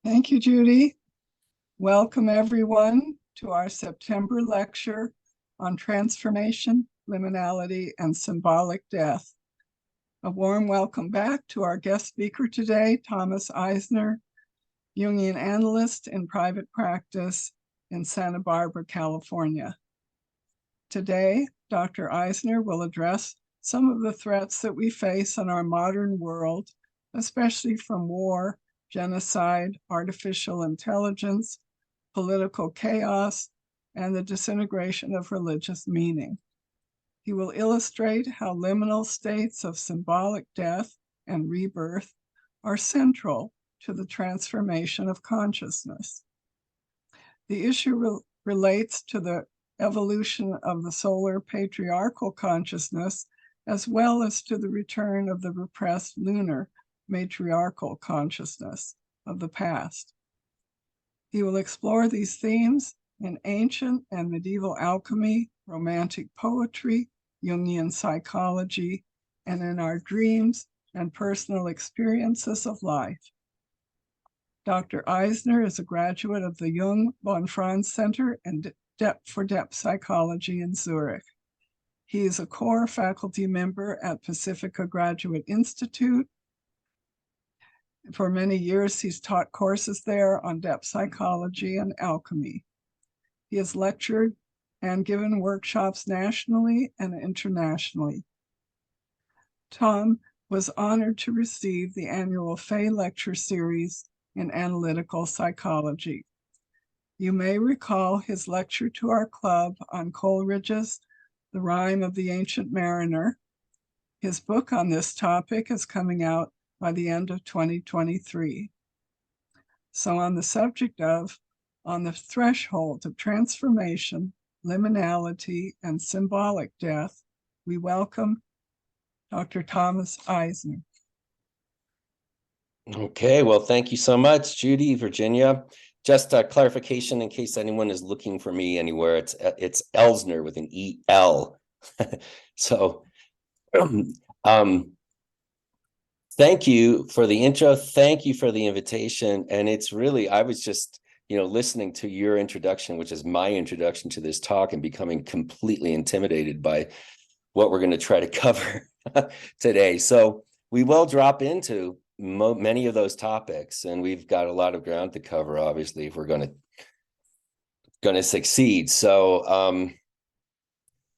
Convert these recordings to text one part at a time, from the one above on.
Thank you, Judy. Welcome, everyone, to our September lecture on transformation, liminality, and symbolic death. A warm welcome back to our guest speaker today, Thomas Elsner, Jungian analyst in private practice in Santa Barbara, California. Today, Dr. Elsner will address some of the threats that we face in our modern world, especially from war, genocide, artificial intelligence, political chaos, and the disintegration of religious meaning. He will illustrate how liminal states of symbolic death and rebirth are central to the transformation of consciousness. The issue relates to the evolution of the solar patriarchal consciousness, as well as to the return of the repressed lunar matriarchal consciousness of the past. He will explore these themes in ancient and medieval alchemy, romantic poetry, Jungian psychology, and in our dreams and personal experiences of life. Dr. Elsner is a graduate of the Jung von Franz Center for Depth Psychology in Zurich. He is a core faculty member at Pacifica Graduate Institute. For many years, he's taught courses there on depth psychology and alchemy. He has lectured and given workshops nationally and internationally. Tom was honored to receive the annual Fay Lecture Series in Analytical Psychology. You may recall his lecture to our club on Coleridge's The Rime of the Ancient Mariner. His book on this topic is coming out by the end of 2023. So on the subject of, on the threshold of transformation, liminality, and symbolic death, we welcome Dr. Thomas Elsner. Okay, well, thank you so much, Judy, Virginia. Just a clarification in case anyone is looking for me anywhere, it's Elsner with an E-L. So, thank you for the intro. Thank you for the invitation. And it's really, I was just, listening to your introduction, which is my introduction to this talk, and becoming completely intimidated by what we're going to try to cover today. So we will drop into many of those topics, and we've got a lot of ground to cover, obviously, if we're going to succeed. So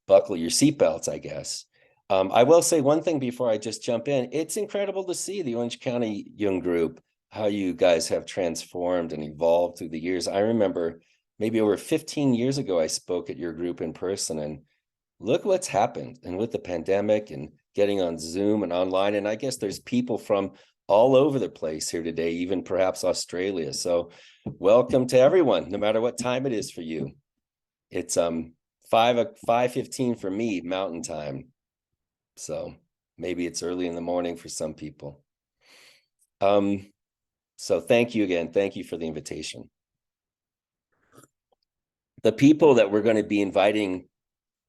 buckle your seatbelts, I guess. I will say one thing before I just jump in. It's incredible to see the Orange County Jung group, how you guys have transformed and evolved through the years. I remember maybe over 15 years ago, I spoke at your group in person, and look what's happened. And with the pandemic and getting on Zoom and online, and I guess there's people from all over the place here today, even perhaps Australia. So welcome to everyone, no matter what time it is for you. It's 5:15 for me, Mountain Time. So maybe it's early in the morning for some people. So thank you again. Thank you for the invitation. The people that we're going to be inviting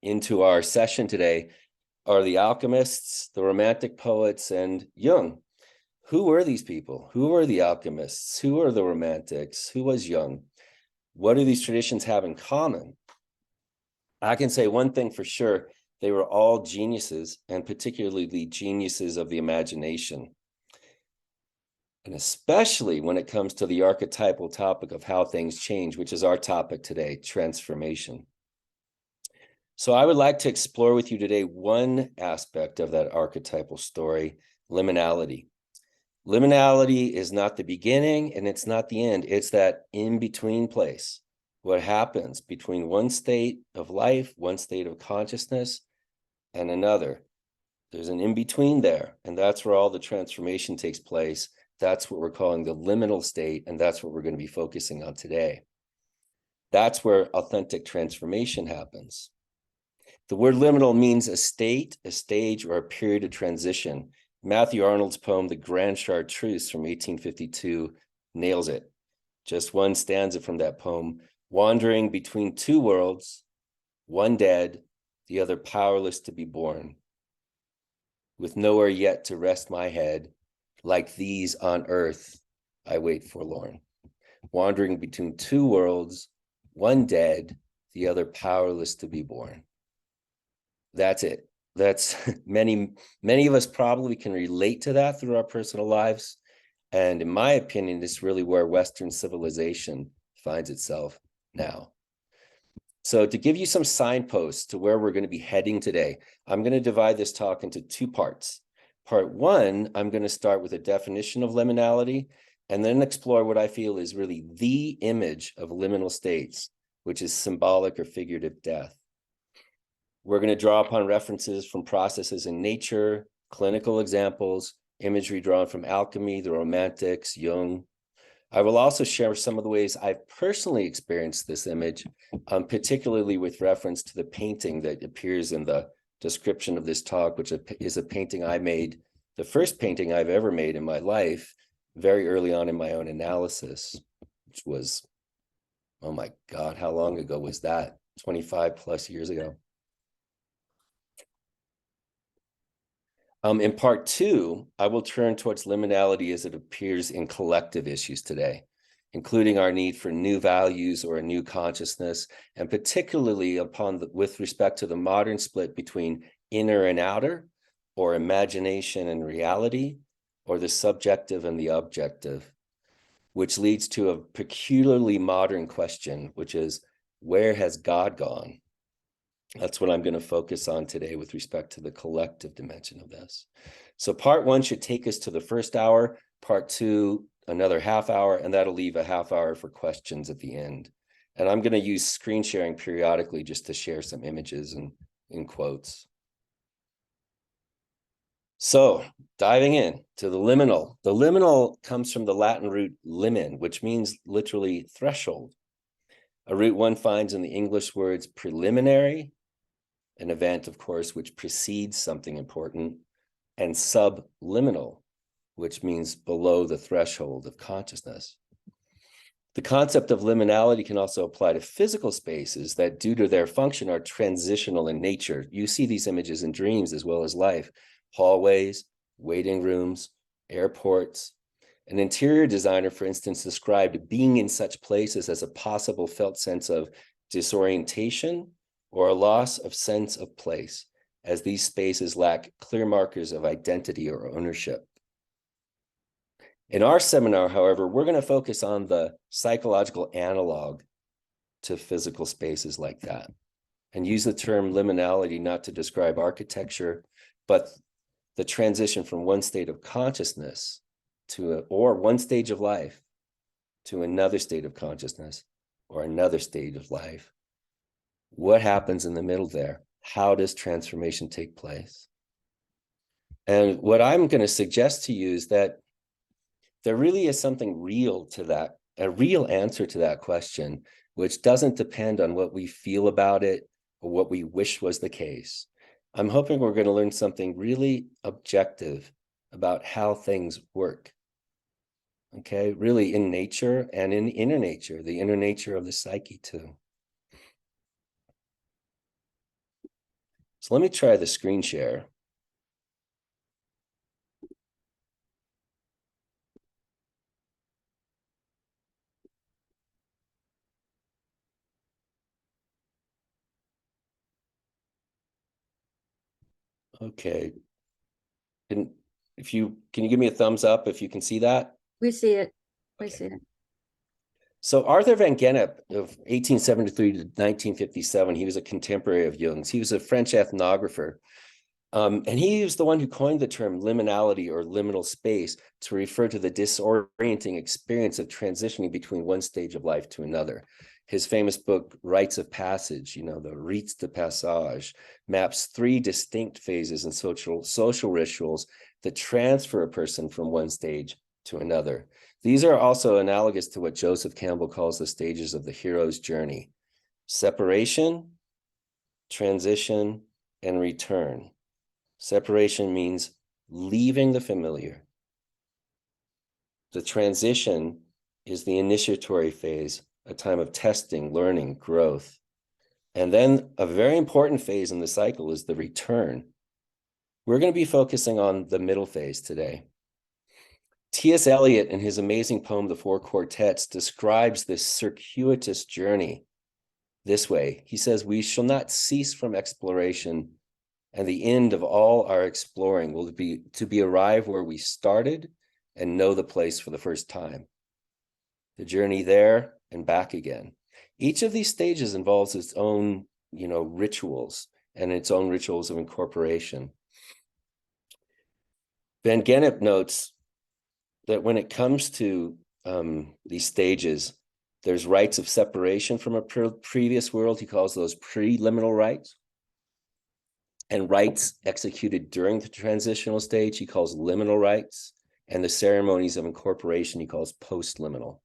into our session today are the alchemists, the romantic poets, and Jung. Who were these people? Who were the alchemists? Who are the romantics? Who was Jung? What do these traditions have in common? I can say one thing for sure. They were all geniuses, and particularly the geniuses of the imagination. And especially when it comes to the archetypal topic of how things change, which is our topic today, transformation. So I would like to explore with you today one aspect of that archetypal story, liminality. Liminality is not the beginning and it's not the end. It's that in-between place. What happens between one state of life, one state of consciousness, and another. There's an in-between there, and that's where all the transformation takes place. That's what we're calling the liminal state, and that's what we're going to be focusing on today. That's where authentic transformation happens. The word liminal means a state, a stage, or a period of transition. Matthew Arnold's poem, The Grand Chartreuse from 1852, nails it. Just one stanza from that poem. Wandering between two worlds, one dead, the other powerless to be born. With nowhere yet to rest my head, like these on earth, I wait forlorn. wandering between two worlds, one dead, the other powerless to be born. That's it. That's many of us probably can relate to that through our personal lives. And in my opinion, this is really where Western civilization finds itself now. So to give you some signposts to where we're going to be heading today, I'm going to divide this talk into two parts. Part one, I'm going to start with a definition of liminality and then explore what I feel is really the image of liminal states, which is symbolic or figurative death. We're going to draw upon references from processes in nature, clinical examples, imagery drawn from alchemy, the Romantics, Jung. I will also share some of the ways I've personally experienced this image, particularly with reference to the painting that appears in the description of this talk, which is a painting I made, the first painting I've ever made in my life, very early on in my own analysis, which was, oh my God, how long ago was that? 25 plus years ago. In part two, I will turn towards liminality as it appears in collective issues today, including our need for new values or a new consciousness, and particularly with respect to the modern split between inner and outer, or imagination and reality, or the subjective and the objective, which leads to a peculiarly modern question, which is, where has God gone? That's what I'm going to focus on today with respect to the collective dimension of this. So part one should take us to the first hour, part two, another half hour, and that'll leave a half hour for questions at the end. And I'm going to use screen sharing periodically just to share some images and in quotes. So diving in to the liminal. The liminal comes from the Latin root limen, which means literally threshold, a root one finds in the English words preliminary, an event, of course, which precedes something important, and subliminal, which means below the threshold of consciousness. The concept of liminality can also apply to physical spaces that, due to their function, are transitional in nature. You see these images in dreams as well as life: hallways, waiting rooms, airports. An interior designer, for instance, described being in such places as a possible felt sense of disorientation or a loss of sense of place, as these spaces lack clear markers of identity or ownership. In our seminar, however, we're going to focus on the psychological analog to physical spaces like that, and use the term liminality not to describe architecture, but the transition from one state of consciousness or one stage of life to another state of consciousness or another state of life. What happens in the middle there? How does transformation take place? And what I'm going to suggest to you is that there really is something real to that, a real answer to that question, which doesn't depend on what we feel about it or what we wish was the case. I'm hoping we're going to learn something really objective about how things work. Okay, really in nature and in inner nature, the inner nature of the psyche too. So let me try the screen share. Okay. Can you give me a thumbs up if you can see that? We see it. We see it. So Arthur van Gennep of 1873 to 1957, he was a contemporary of Jung's. He was a French ethnographer. And he was the one who coined the term liminality or liminal space to refer to the disorienting experience of transitioning between one stage of life to another. His famous book, Rites of Passage, the Rites de Passage, maps three distinct phases and social rituals that transfer a person from one stage to another. These are also analogous to what Joseph Campbell calls the stages of the hero's journey: separation, transition, and return. Separation means leaving the familiar. The transition is the initiatory phase, a time of testing, learning, growth. And then a very important phase in the cycle is the return. We're going to be focusing on the middle phase today. T.S. Eliot, in his amazing poem, The Four Quartets, describes this circuitous journey this way. He says, "We shall not cease from exploration, and the end of all our exploring will be to be arrive where we started and know the place for the first time. The journey there and back again. Each of these stages involves its own, rituals and its own rituals of incorporation." Van Gennep notes that when it comes to these stages, there's rites of separation from a previous world. He calls those preliminal rites. And rites executed during the transitional stage, he calls liminal rites. And the ceremonies of incorporation, he calls post-liminal.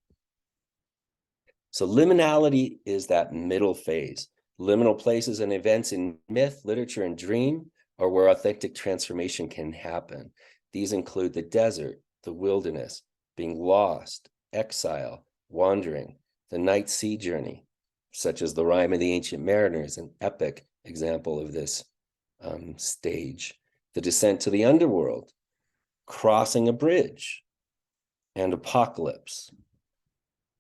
So liminality is that middle phase. Liminal places and events in myth, literature, and dream are where authentic transformation can happen. These include the desert, the wilderness, being lost, exile, wandering, the night sea journey, such as the Rime of the Ancient Mariner is an epic example of this stage, the descent to the underworld, crossing a bridge, and apocalypse.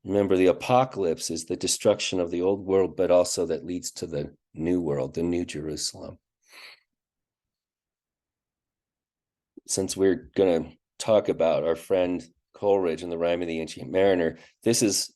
Remember, the apocalypse is the destruction of the old world, but also that leads to the new world, the new Jerusalem. Since we're going to talk about our friend Coleridge and the Rime of the Ancient Mariner, this is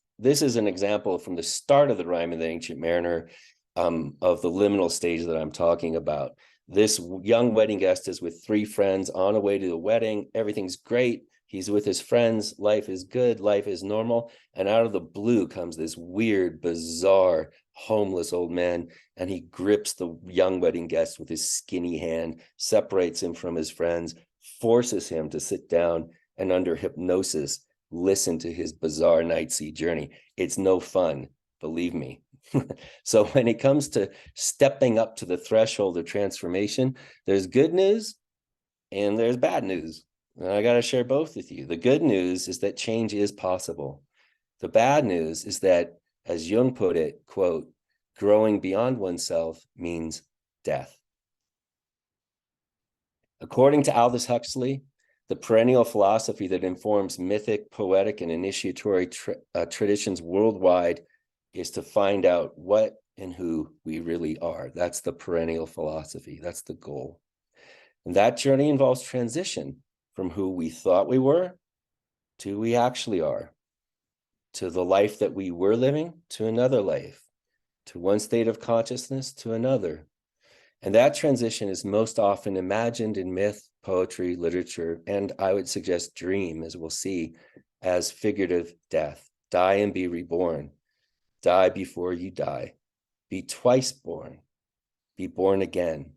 an example from the start of the Rime of the Ancient Mariner of the liminal stage that I'm talking about. This young wedding guest is with three friends on a way to the wedding. Everything's great. He's with his friends. Life is good. Life is normal. And out of the blue comes this weird, bizarre, homeless old man. And he grips the young wedding guest with his skinny hand, separates him from his friends, forces him to sit down and under hypnosis, listen to his bizarre night sea journey. It's no fun, believe me. So when it comes to stepping up to the threshold of transformation, there's good news and there's bad news. And I got to share both with you. The good news is that change is possible. The bad news is that, as Jung put it, quote, growing beyond oneself means death. According to Aldous Huxley, the perennial philosophy that informs mythic, poetic, and initiatory traditions worldwide is to find out what and who we really are. That's the perennial philosophy. That's the goal. And that journey involves transition from who we thought we were to who we actually are, to the life that we were living to another life, to one state of consciousness to another. And that transition is most often imagined in myth, poetry, literature, and I would suggest dream, as we'll see, as figurative death. Die and be reborn. Die before you die. Be twice born. Be born again.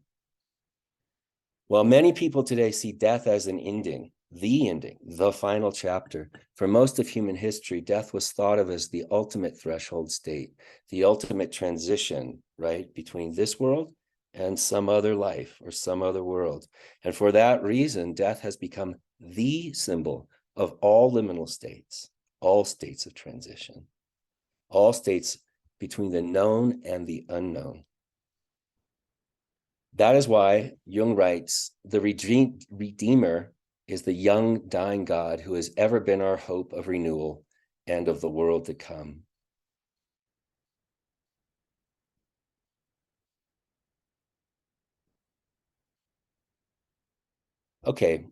While many people today see death as an ending, the final chapter, for most of human history, death was thought of as the ultimate threshold state, the ultimate transition, right, between this world and some other life or some other world. And for that reason, death has become the symbol of all liminal states, all states of transition, all states between the known and the unknown. That is why Jung writes, the Redeemer is the young, dying God who has ever been our hope of renewal and of the world to come. Okay,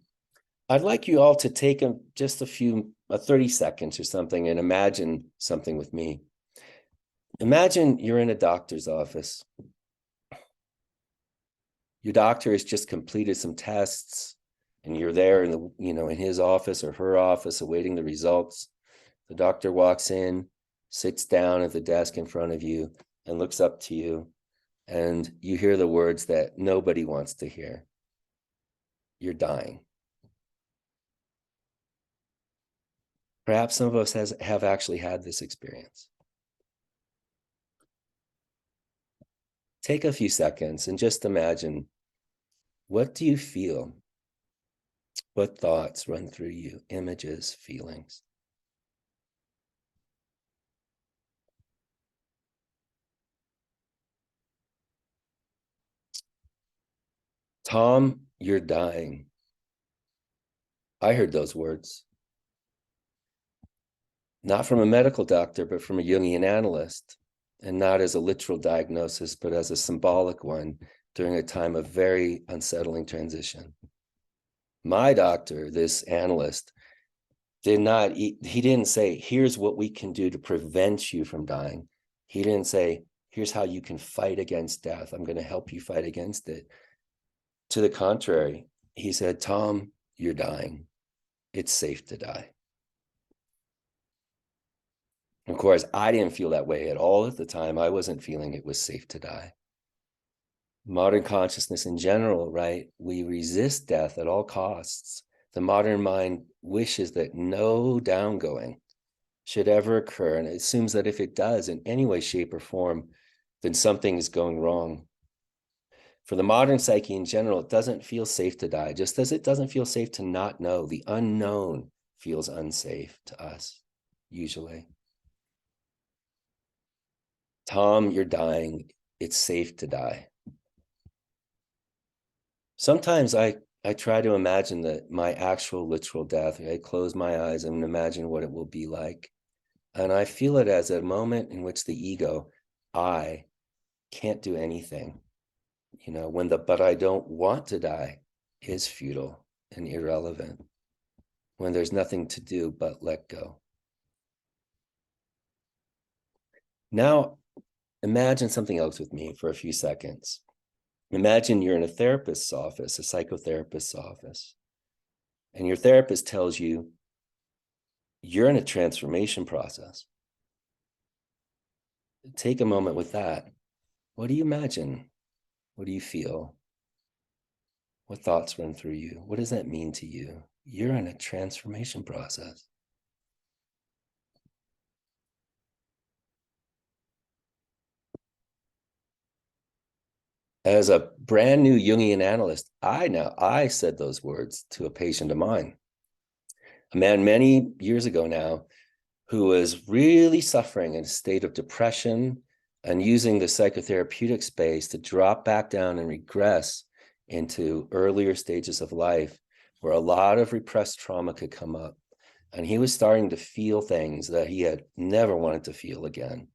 I'd like you all to take just 30 seconds or something and imagine something with me. Imagine you're in a doctor's office. Your doctor has just completed some tests and you're there in his office or her office awaiting the results. The doctor walks in, sits down at the desk in front of you and looks up to you, and you hear the words that nobody wants to hear. You're dying. Perhaps some of us have actually had this experience. Take a few seconds and just imagine, what do you feel? What thoughts run through you? Images, feelings? Tom, you're dying. I heard those words. not from a medical doctor, but from a Jungian analyst, and not as a literal diagnosis, but as a symbolic one during a time of very unsettling transition. My doctor, this analyst, he didn't say, here's what we can do to prevent you from dying. He didn't say, here's how you can fight against death. I'm going to help you fight against it. To the contrary, he said, Tom, you're dying. It's safe to die. Of course, I didn't feel that way at all at the time. I wasn't feeling it was safe to die. Modern consciousness in general, right? We resist death at all costs. The modern mind wishes that no downgoing should ever occur, and it assumes that if it does in any way, shape, or form, then something is going wrong. For the modern psyche in general, it doesn't feel safe to die, just as it doesn't feel safe to not know. The unknown feels unsafe to us, usually. Tom, you're dying. It's safe to die. Sometimes I try to imagine that my actual literal death. I close my eyes and imagine what it will be like. And I feel it as a moment in which the ego, I, can't do anything. When the but I don't want to die is futile and irrelevant. When there's nothing to do but let go. Now, imagine something else with me for a few seconds. Imagine you're in a therapist's office, a psychotherapist's office, and your therapist tells you you're in a transformation process. Take a moment with that. What do you imagine? What do you feel? What thoughts run through you? What does that mean to you? You're in a transformation process. As a brand new Jungian analyst, I said those words to a patient of mine, a man many years ago now, who was really suffering in a state of depression and using the psychotherapeutic space to drop back down and regress into earlier stages of life where a lot of repressed trauma could come up. And he was starting to feel things that he had never wanted to feel again,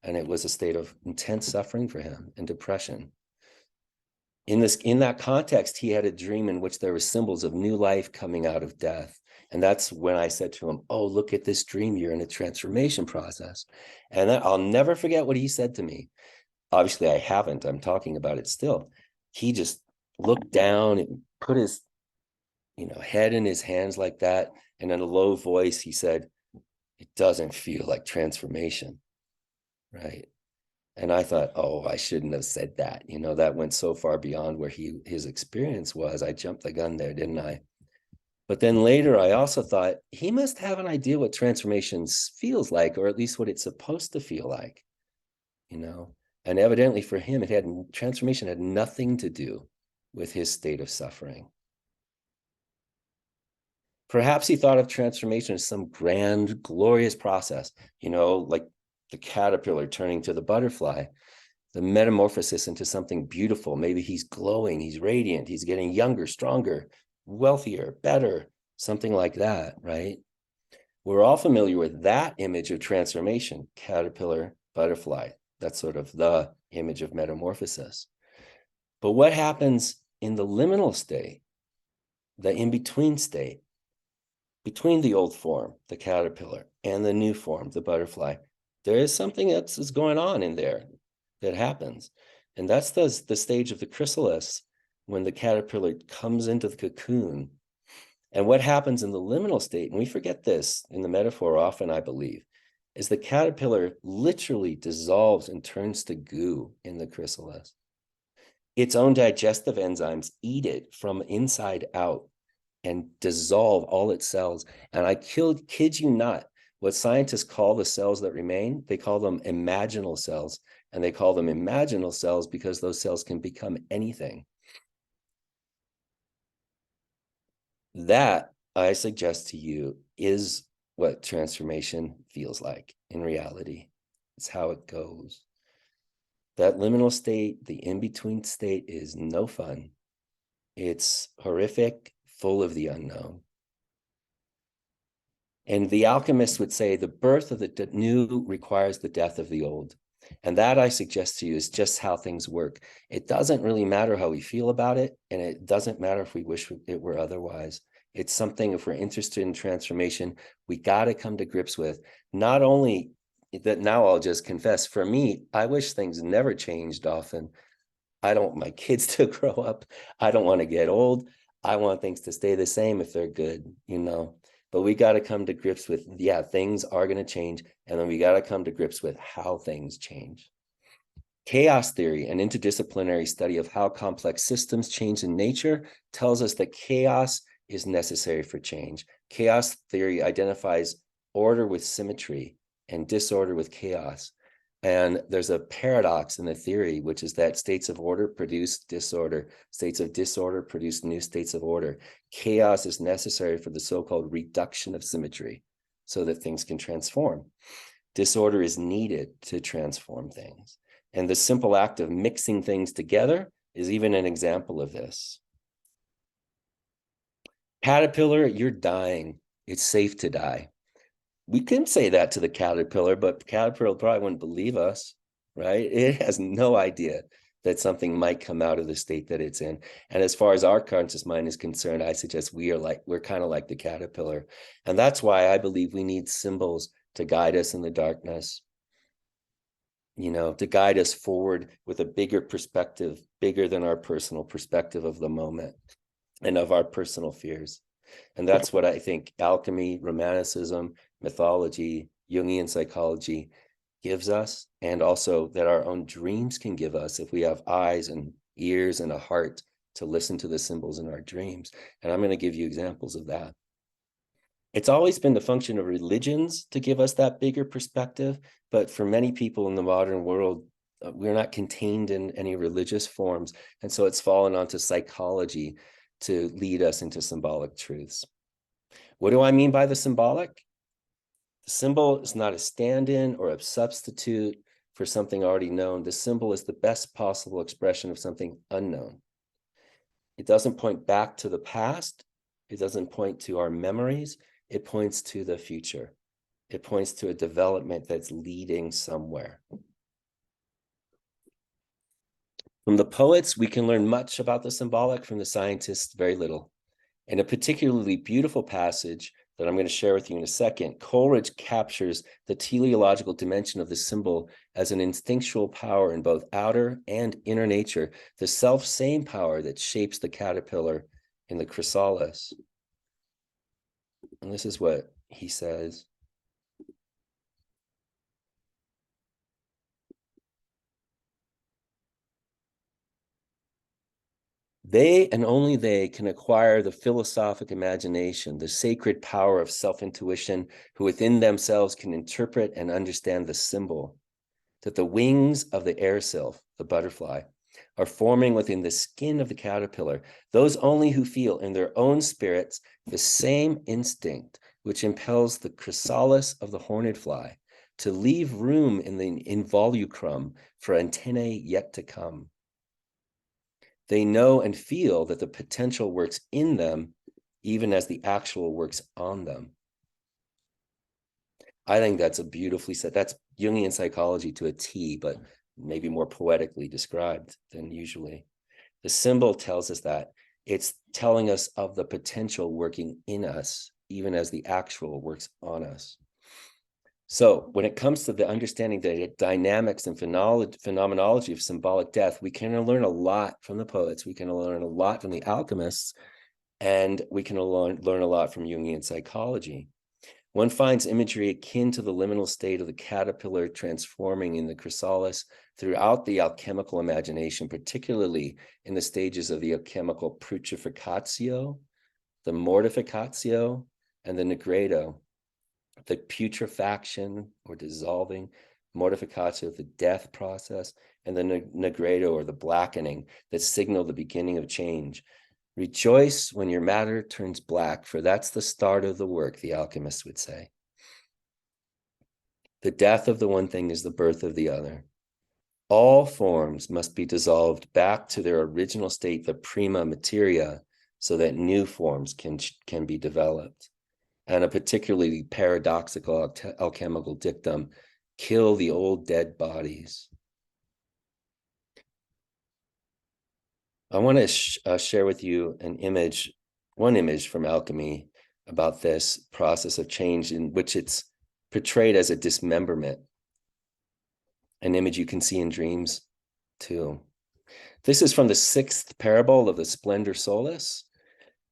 and it was a state of intense suffering for him and depression. In that context, he had a dream in which there were symbols of new life coming out of death. And that's when I said to him, oh, look at this dream. You're in a transformation process. And I'll never forget what he said to me. Obviously, I haven't. I'm talking about it still. He just looked down and put his head in his hands like that. And in a low voice, he said, it doesn't feel like transformation. Right. And I thought, oh, I shouldn't have said that. That went so far beyond where his experience was. I jumped the gun there, didn't I? But then later, I also thought he must have an idea what transformation feels like, or at least what it's supposed to feel like, And evidently for him, transformation had nothing to do with his state of suffering. Perhaps he thought of transformation as some grand, glorious process, like the caterpillar turning to the butterfly, the metamorphosis into something beautiful. Maybe he's glowing, he's radiant, he's getting younger, stronger, wealthier, better, something like that, right? We're all familiar with that image of transformation, caterpillar, butterfly. That's sort of the image of metamorphosis. But what happens in the liminal state, the in-between state, between the old form, the caterpillar, and the new form, the butterfly? There is something that's going on in there that happens. And that's the stage of the chrysalis, when the caterpillar comes into the cocoon. And what happens in the liminal state, and we forget this in the metaphor often, I believe, is the caterpillar literally dissolves and turns to goo in the chrysalis. Its own digestive enzymes eat it from inside out and dissolve all its cells. And I kid you not, what scientists call the cells that remain, they call them imaginal cells. And they call them imaginal cells because those cells can become anything. That, I suggest to you, is what transformation feels like in reality. It's how it goes. That liminal state, the in-between state, is no fun. It's horrific, full of the unknown. And the alchemists would say the birth of the new requires the death of the old. And that, I suggest to you, is just how things work. It doesn't really matter how we feel about it, and it doesn't matter if we wish it were otherwise. It's something, if we're interested in transformation, we got to come to grips with. Not only that, now I'll just confess, for me, I wish things never changed often. I don't want my kids to grow up. I don't want to get old. I want things to stay the same if they're good, you know. But we got to come to grips with, yeah, things are going to change. And then we got to come to grips with how things change. Chaos theory, an interdisciplinary study of how complex systems change in nature, tells us that chaos is necessary for change. Chaos theory identifies order with symmetry and disorder with chaos. And there's a paradox in the theory, which is that states of order produce disorder. States of disorder produce new states of order. Chaos is necessary for the so-called reduction of symmetry so that things can transform. Disorder is needed to transform things. And the simple act of mixing things together is even an example of this. Caterpillar, you're dying. It's safe to die. We can say that to the caterpillar, but the caterpillar probably wouldn't believe us, right? It has no idea that something might come out of the state that it's in. And as far as our conscious mind is concerned, I suggest we're kind of like the caterpillar. And that's why I believe we need symbols to guide us in the darkness, you know, to guide us forward with a bigger perspective, bigger than our personal perspective of the moment and of our personal fears. And that's what I think alchemy, romanticism, mythology, Jungian psychology gives us, and also that our own dreams can give us if we have eyes and ears and a heart to listen to the symbols in our dreams. And I'm going to give you examples of that. It's always been the function of religions to give us that bigger perspective, but for many people in the modern world, we're not contained in any religious forms. And so it's fallen onto psychology to lead us into symbolic truths. What do I mean by the symbolic? The symbol is not a stand-in or a substitute for something already known. The symbol is the best possible expression of something unknown. It doesn't point back to the past. It doesn't point to our memories. It points to the future. It points to a development that's leading somewhere. From the poets, we can learn much about the symbolic. From the scientists, very little. In a particularly beautiful passage that I'm going to share with you in a second, Coleridge captures the teleological dimension of the symbol as an instinctual power in both outer and inner nature, the self-same power that shapes the caterpillar in the chrysalis. And this is what he says. They and only they can acquire the philosophic imagination, the sacred power of self-intuition, who within themselves can interpret and understand the symbol, that the wings of the air sylph, the butterfly, are forming within the skin of the caterpillar, those only who feel in their own spirits the same instinct which impels the chrysalis of the horned fly to leave room in the involucrum for antennae yet to come. They know and feel that the potential works in them, even as the actual works on them. I think that's a beautifully said. That's Jungian psychology to a T, but maybe more poetically described than usually. The symbol tells us that. It's telling us of the potential working in us, even as the actual works on us. So when it comes to the understanding the dynamics and phenomenology of symbolic death, we can learn a lot from the poets, we can learn a lot from the alchemists, and we can learn a lot from Jungian psychology. One finds imagery akin to the liminal state of the caterpillar transforming in the chrysalis throughout the alchemical imagination, particularly in the stages of the alchemical putreficatio, the mortificatio, and the nigredo. The putrefaction or dissolving, mortificatio, the death process, and the nigredo or the blackening that signal the beginning of change. Rejoice when your matter turns black, for that's the start of the work, the alchemists would say. The death of the one thing is the birth of the other. All forms must be dissolved back to their original state, the prima materia, so that new forms can be developed. and a particularly paradoxical alchemical dictum: kill the old dead bodies. I want to share with you one image from alchemy about this process of change, in which it's portrayed as a dismemberment. An image you can see in dreams too. This is from the 6th parable of the Splendor Solis,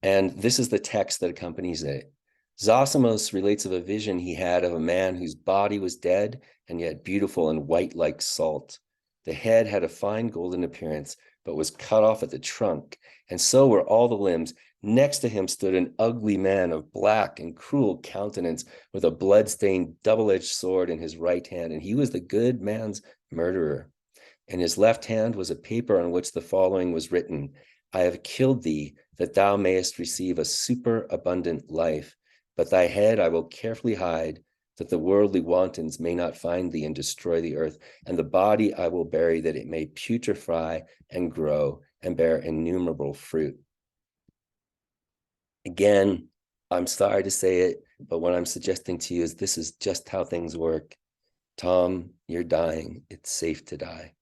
and this is the text that accompanies it. Zosimos relates of a vision he had of a man whose body was dead and yet beautiful and white like salt. The head had a fine golden appearance, but was cut off at the trunk, and so were all the limbs. Next to him stood an ugly man of black and cruel countenance, with a blood-stained double-edged sword in his right hand, and he was the good man's murderer. In his left hand was a paper on which the following was written: I have killed thee, that thou mayest receive a superabundant life, but thy head I will carefully hide, that the worldly wantons may not find thee and destroy the earth, and the body I will bury, that it may putrefy and grow and bear innumerable fruit. Again, I'm sorry to say it, but what I'm suggesting to you is this is just how things work. Tom, you're dying. It's safe to die.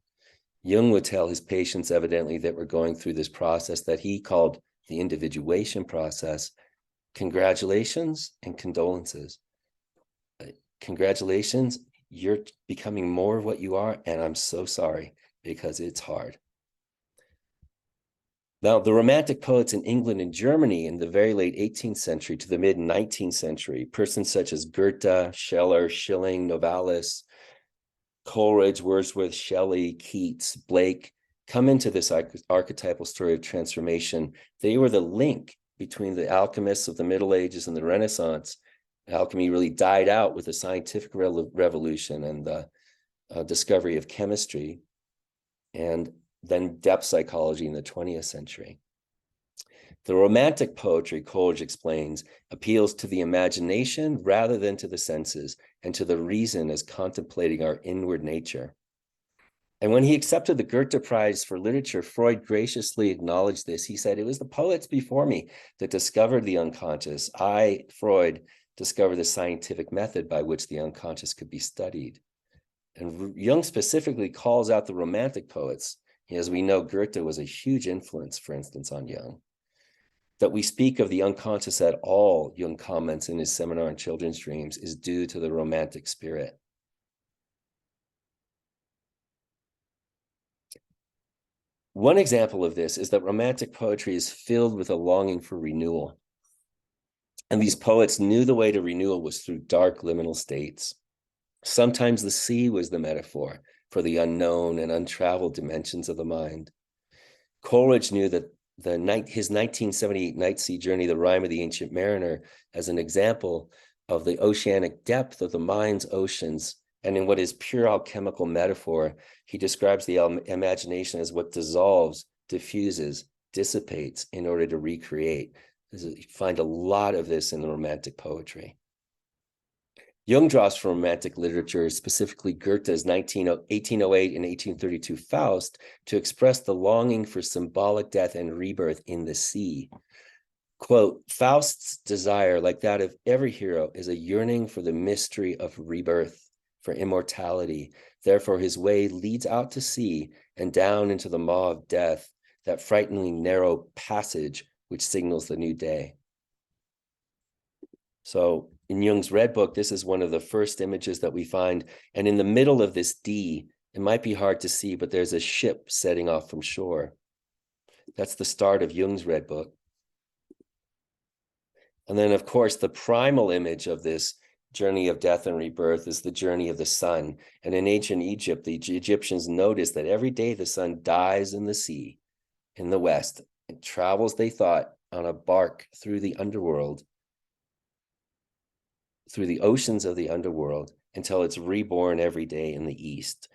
Jung would tell his patients, evidently, that we're going through this process that he called the individuation process. Congratulations and condolences. Congratulations, you're becoming more of what you are, and I'm so sorry, because it's hard. Now, the Romantic poets in England and Germany in the very late 18th century to the mid 19th century, persons such as Goethe, Schiller, Schilling, Novalis, Coleridge, Wordsworth, Shelley, Keats, Blake, come into this archetypal story of transformation. They were the link between the alchemists of the Middle Ages and the Renaissance. Alchemy really died out with the scientific revolution and the discovery of chemistry, and then depth psychology in the 20th century. The Romantic poetry, Coleridge explains, appeals to the imagination rather than to the senses, and to the reason as contemplating our inward nature. And when he accepted the Goethe Prize for Literature, Freud graciously acknowledged this. He said, it was the poets before me that discovered the unconscious. I, Freud, discovered the scientific method by which the unconscious could be studied. And Jung specifically calls out the Romantic poets. As we know, Goethe was a huge influence, for instance, on Jung. That we speak of the unconscious at all, Jung comments in his seminar on children's dreams, is due to the Romantic spirit. One example of this is that Romantic poetry is filled with a longing for renewal. And these poets knew the way to renewal was through dark liminal states. Sometimes the sea was the metaphor for the unknown and untraveled dimensions of the mind. Coleridge knew that his 1978 Night Sea Journey, The Rime of the Ancient Mariner, as an example of the oceanic depth of the mind's oceans. And in what is pure alchemical metaphor, he describes the imagination as what dissolves, diffuses, dissipates in order to recreate. You find a lot of this in the Romantic poetry. Jung draws from Romantic literature, specifically Goethe's 1808 and 1832 Faust, to express the longing for symbolic death and rebirth in the sea. Quote, Faust's desire, like that of every hero, is a yearning for the mystery of rebirth, for immortality. Therefore, his way leads out to sea and down into the maw of death, that frighteningly narrow passage which signals the new day. So in Jung's Red Book, this is one of the first images that we find. And in the middle of this D, it might be hard to see, but there's a ship setting off from shore. That's the start of Jung's Red Book. And then, of course, the primal image of this journey of death and rebirth is the journey of the sun. And in ancient Egypt, the Egyptians noticed that every day the sun dies in the sea in the west. It travels, they thought, on a bark through the underworld, through the oceans of the underworld, until it's reborn every day in the east.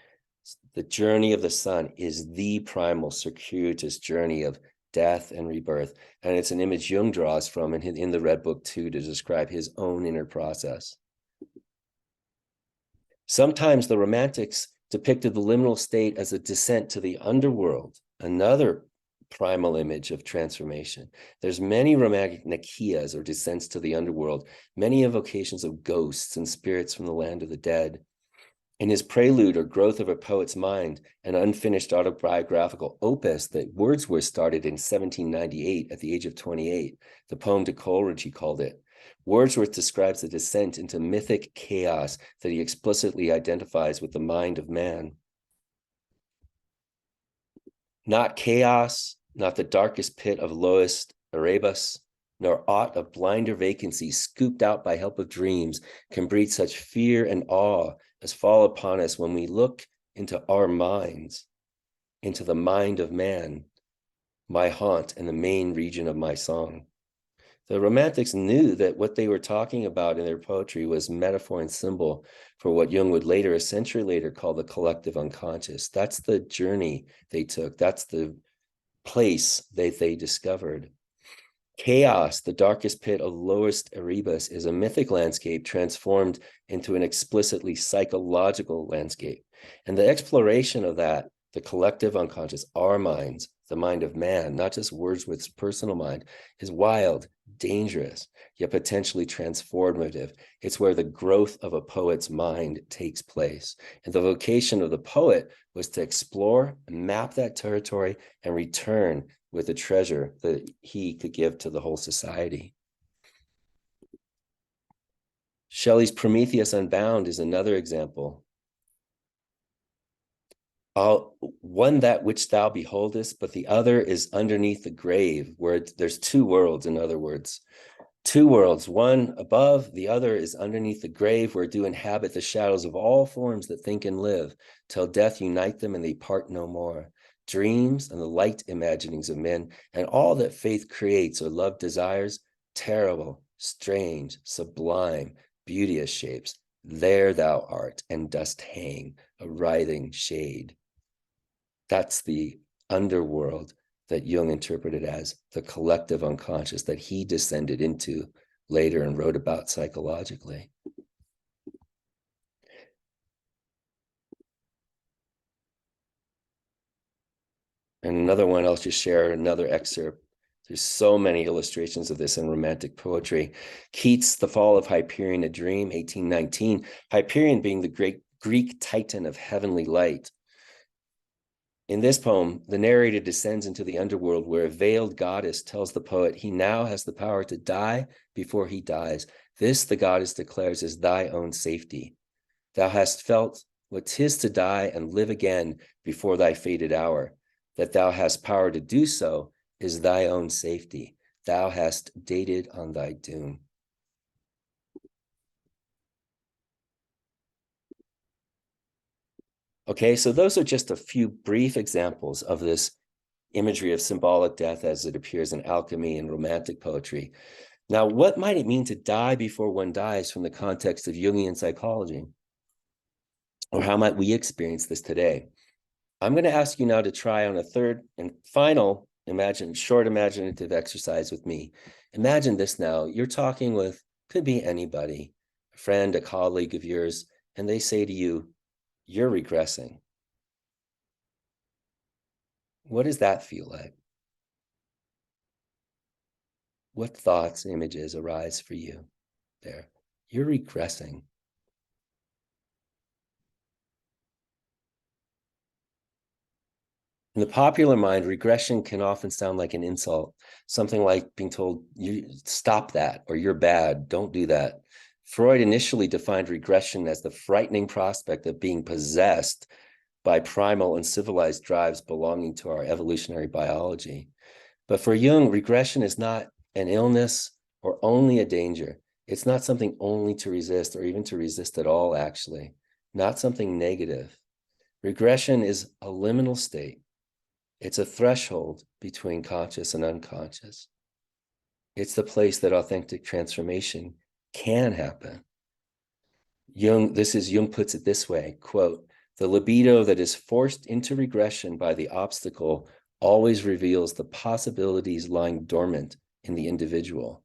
The journey of the sun is the primal circuitous journey of death and rebirth. And it's an image Jung draws from in the Red Book too, to describe his own inner process. Sometimes the Romantics depicted the liminal state as a descent to the underworld, another primal image of transformation. There's many romantic nikiyas, or descents to the underworld, many evocations of ghosts and spirits from the land of the dead. In his prelude, or Growth of a Poet's Mind, an unfinished autobiographical opus that Wordsworth started in 1798 at the age of 28, the poem to Coleridge, he called it, Wordsworth describes the descent into mythic chaos that he explicitly identifies with the mind of man. Not chaos, not the darkest pit of lowest Erebus, nor aught of blinder vacancy scooped out by help of dreams can breed such fear and awe as fall upon us when we look into our minds, into the mind of man, my haunt and the main region of my song. The Romantics knew that what they were talking about in their poetry was metaphor and symbol for what Jung would later, a century later, call the collective unconscious. That's the journey they took. That's the place that they discovered. Chaos, the darkest pit of lowest Erebus, is a mythic landscape transformed into an explicitly psychological landscape. And the exploration of that, the collective unconscious, our minds, the mind of man, not just Wordsworth's personal mind, is wild, dangerous, yet potentially transformative. It's where the growth of a poet's mind takes place. And the vocation of the poet was to explore, map that territory, and return with a treasure that he could give to the whole society. Shelley's Prometheus Unbound is another example. One that which thou beholdest, but the other is underneath the grave, where there's two worlds, in other words. Two worlds, one above, the other is underneath the grave, where do inhabit the shadows of all forms that think and live, till death unite them and they part no more. Dreams and the light imaginings of men, and all that faith creates or love desires, terrible, strange, sublime, beauteous shapes, there thou art, and dost hang, a writhing shade. That's the underworld that Jung interpreted as the collective unconscious that he descended into later and wrote about psychologically. And another one, I'll just share another excerpt. There's so many illustrations of this in Romantic poetry. Keats' The Fall of Hyperion, a Dream, 1819. Hyperion being the great Greek titan of heavenly light. In this poem, the narrator descends into the underworld where a veiled goddess tells the poet he now has the power to die before he dies. This, the goddess declares, is thy own safety. Thou hast felt what 'tis to die and live again before thy fated hour. That thou hast power to do so is thy own safety. Thou hast dated on thy doom. Okay, so those are just a few brief examples of this imagery of symbolic death as it appears in alchemy and Romantic poetry. Now, what might it mean to die before one dies from the context of Jungian psychology? Or how might we experience this today? I'm going to ask you now to try on a third and final short imaginative exercise with me. Imagine this now. You're talking with, could be anybody, a friend, a colleague of yours, and they say to you, you're regressing. What does that feel like? What thoughts, images arise for you there? You're regressing. In the popular mind, regression can often sound like an insult, something like being told, you stop that, or you're bad, don't do that. Freud initially defined regression as the frightening prospect of being possessed by primal and civilized drives belonging to our evolutionary biology. But for Jung, regression is not an illness or only a danger. It's not something only to resist or even to resist at all, actually. Not something negative. Regression is a liminal state. It's a threshold between conscious and unconscious. It's the place that authentic transformation can happen. Jung puts it this way, quote, the libido that is forced into regression by the obstacle always reveals the possibilities lying dormant in the individual.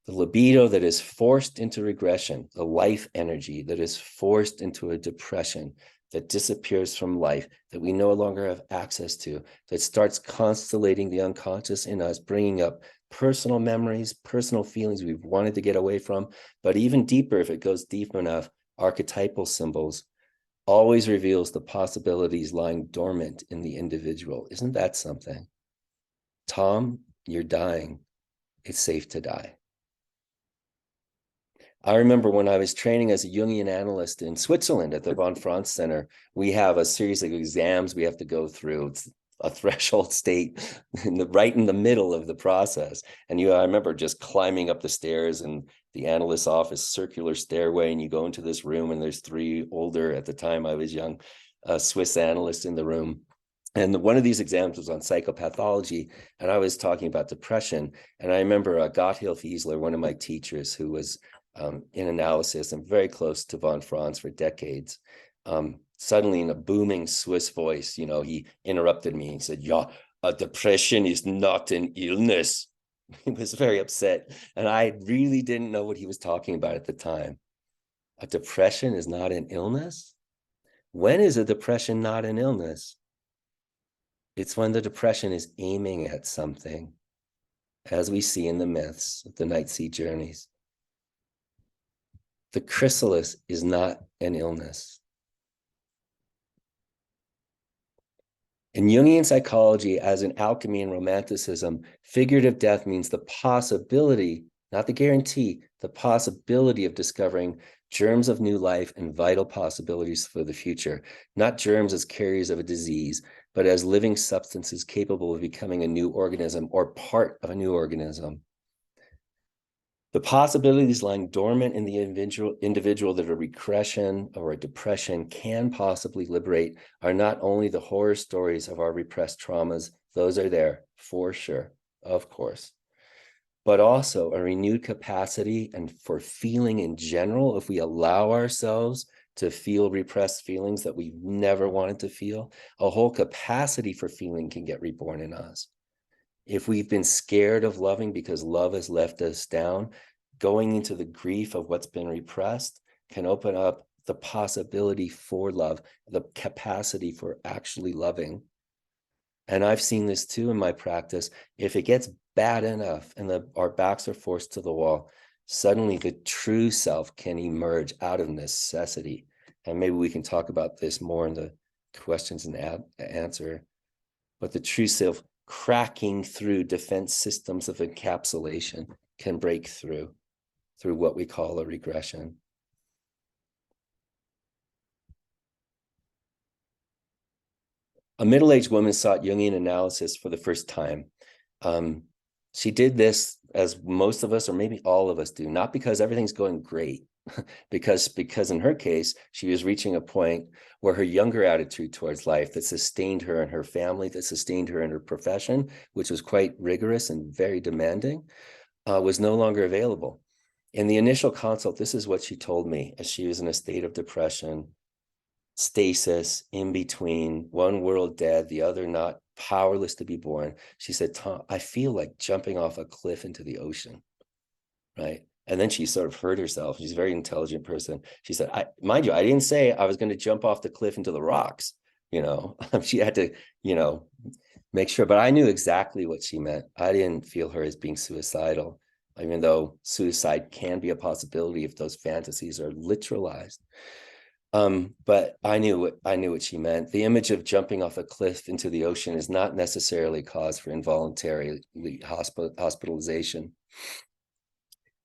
The libido that is forced into regression, the life energy that is forced into a depression, that disappears from life, that we no longer have access to, that starts constellating the unconscious in us, bringing up personal memories, personal feelings we've wanted to get away from, but even deeper, if it goes deep enough, archetypal symbols, always reveals the possibilities lying dormant in the individual. Isn't that something? Tom, you're dying. It's safe to die. I remember when I was training as a Jungian analyst in Switzerland at the Confront Center, we have a series of exams we have to go through. It's a threshold state right in the middle of the process. And I remember just climbing up the stairs in the analyst's office, circular stairway, and you go into this room and there's three older, at the time I was young, Swiss analysts in the room. And one of these exams was on psychopathology, and I was talking about depression. And I remember Gotthilf Isler, one of my teachers who was in analysis and very close to von Franz for decades, suddenly in a booming Swiss voice, he interrupted me and said, "Yeah, depression is not an illness." He was very upset. And I really didn't know what he was talking about at the time. A depression is not an illness? When is a depression not an illness? It's when the depression is aiming at something, as we see in the myths of the Night Sea journeys. The chrysalis is not an illness. In Jungian psychology, as in alchemy and romanticism, figurative death means the possibility, not the guarantee, the possibility of discovering germs of new life and vital possibilities for the future, not germs as carriers of a disease, but as living substances capable of becoming a new organism or part of a new organism. The possibilities lying dormant in the individual that a regression or a depression can possibly liberate are not only the horror stories of our repressed traumas, those are there for sure, of course, but also a renewed capacity and for feeling in general, if we allow ourselves to feel repressed feelings that we've never wanted to feel, a whole capacity for feeling can get reborn in us. If we've been scared of loving because love has left us down, going into the grief of what's been repressed can open up the possibility for love, the capacity for actually loving. And I've seen this too in my practice. If it gets bad enough and our backs are forced to the wall, suddenly the true self can emerge out of necessity. And maybe we can talk about this more in the questions and answer. But the true self cracking through defense systems of encapsulation can break through what we call a regression. A middle-aged woman sought Jungian analysis for the first time. She did this, as most of us, or maybe all of us do, not because everything's going great, because in her case, she was reaching a point where her younger attitude towards life that sustained her and her family, that sustained her in her profession, which was quite rigorous and very demanding, was no longer available. In the initial consult, this is what she told me as she was in a state of depression, stasis, in between, one world dead, the other not, powerless to be born. She said, "Tom, I feel like jumping off a cliff into the ocean," right? And then she sort of hurt herself. She's a very intelligent person. She said, mind you, I didn't say I was going to jump off the cliff into the rocks. She had to, make sure, but I knew exactly what she meant. I didn't feel her as being suicidal, even though suicide can be a possibility if those fantasies are literalized. But I knew what she meant. The image of jumping off a cliff into the ocean is not necessarily cause for involuntary hospitalization.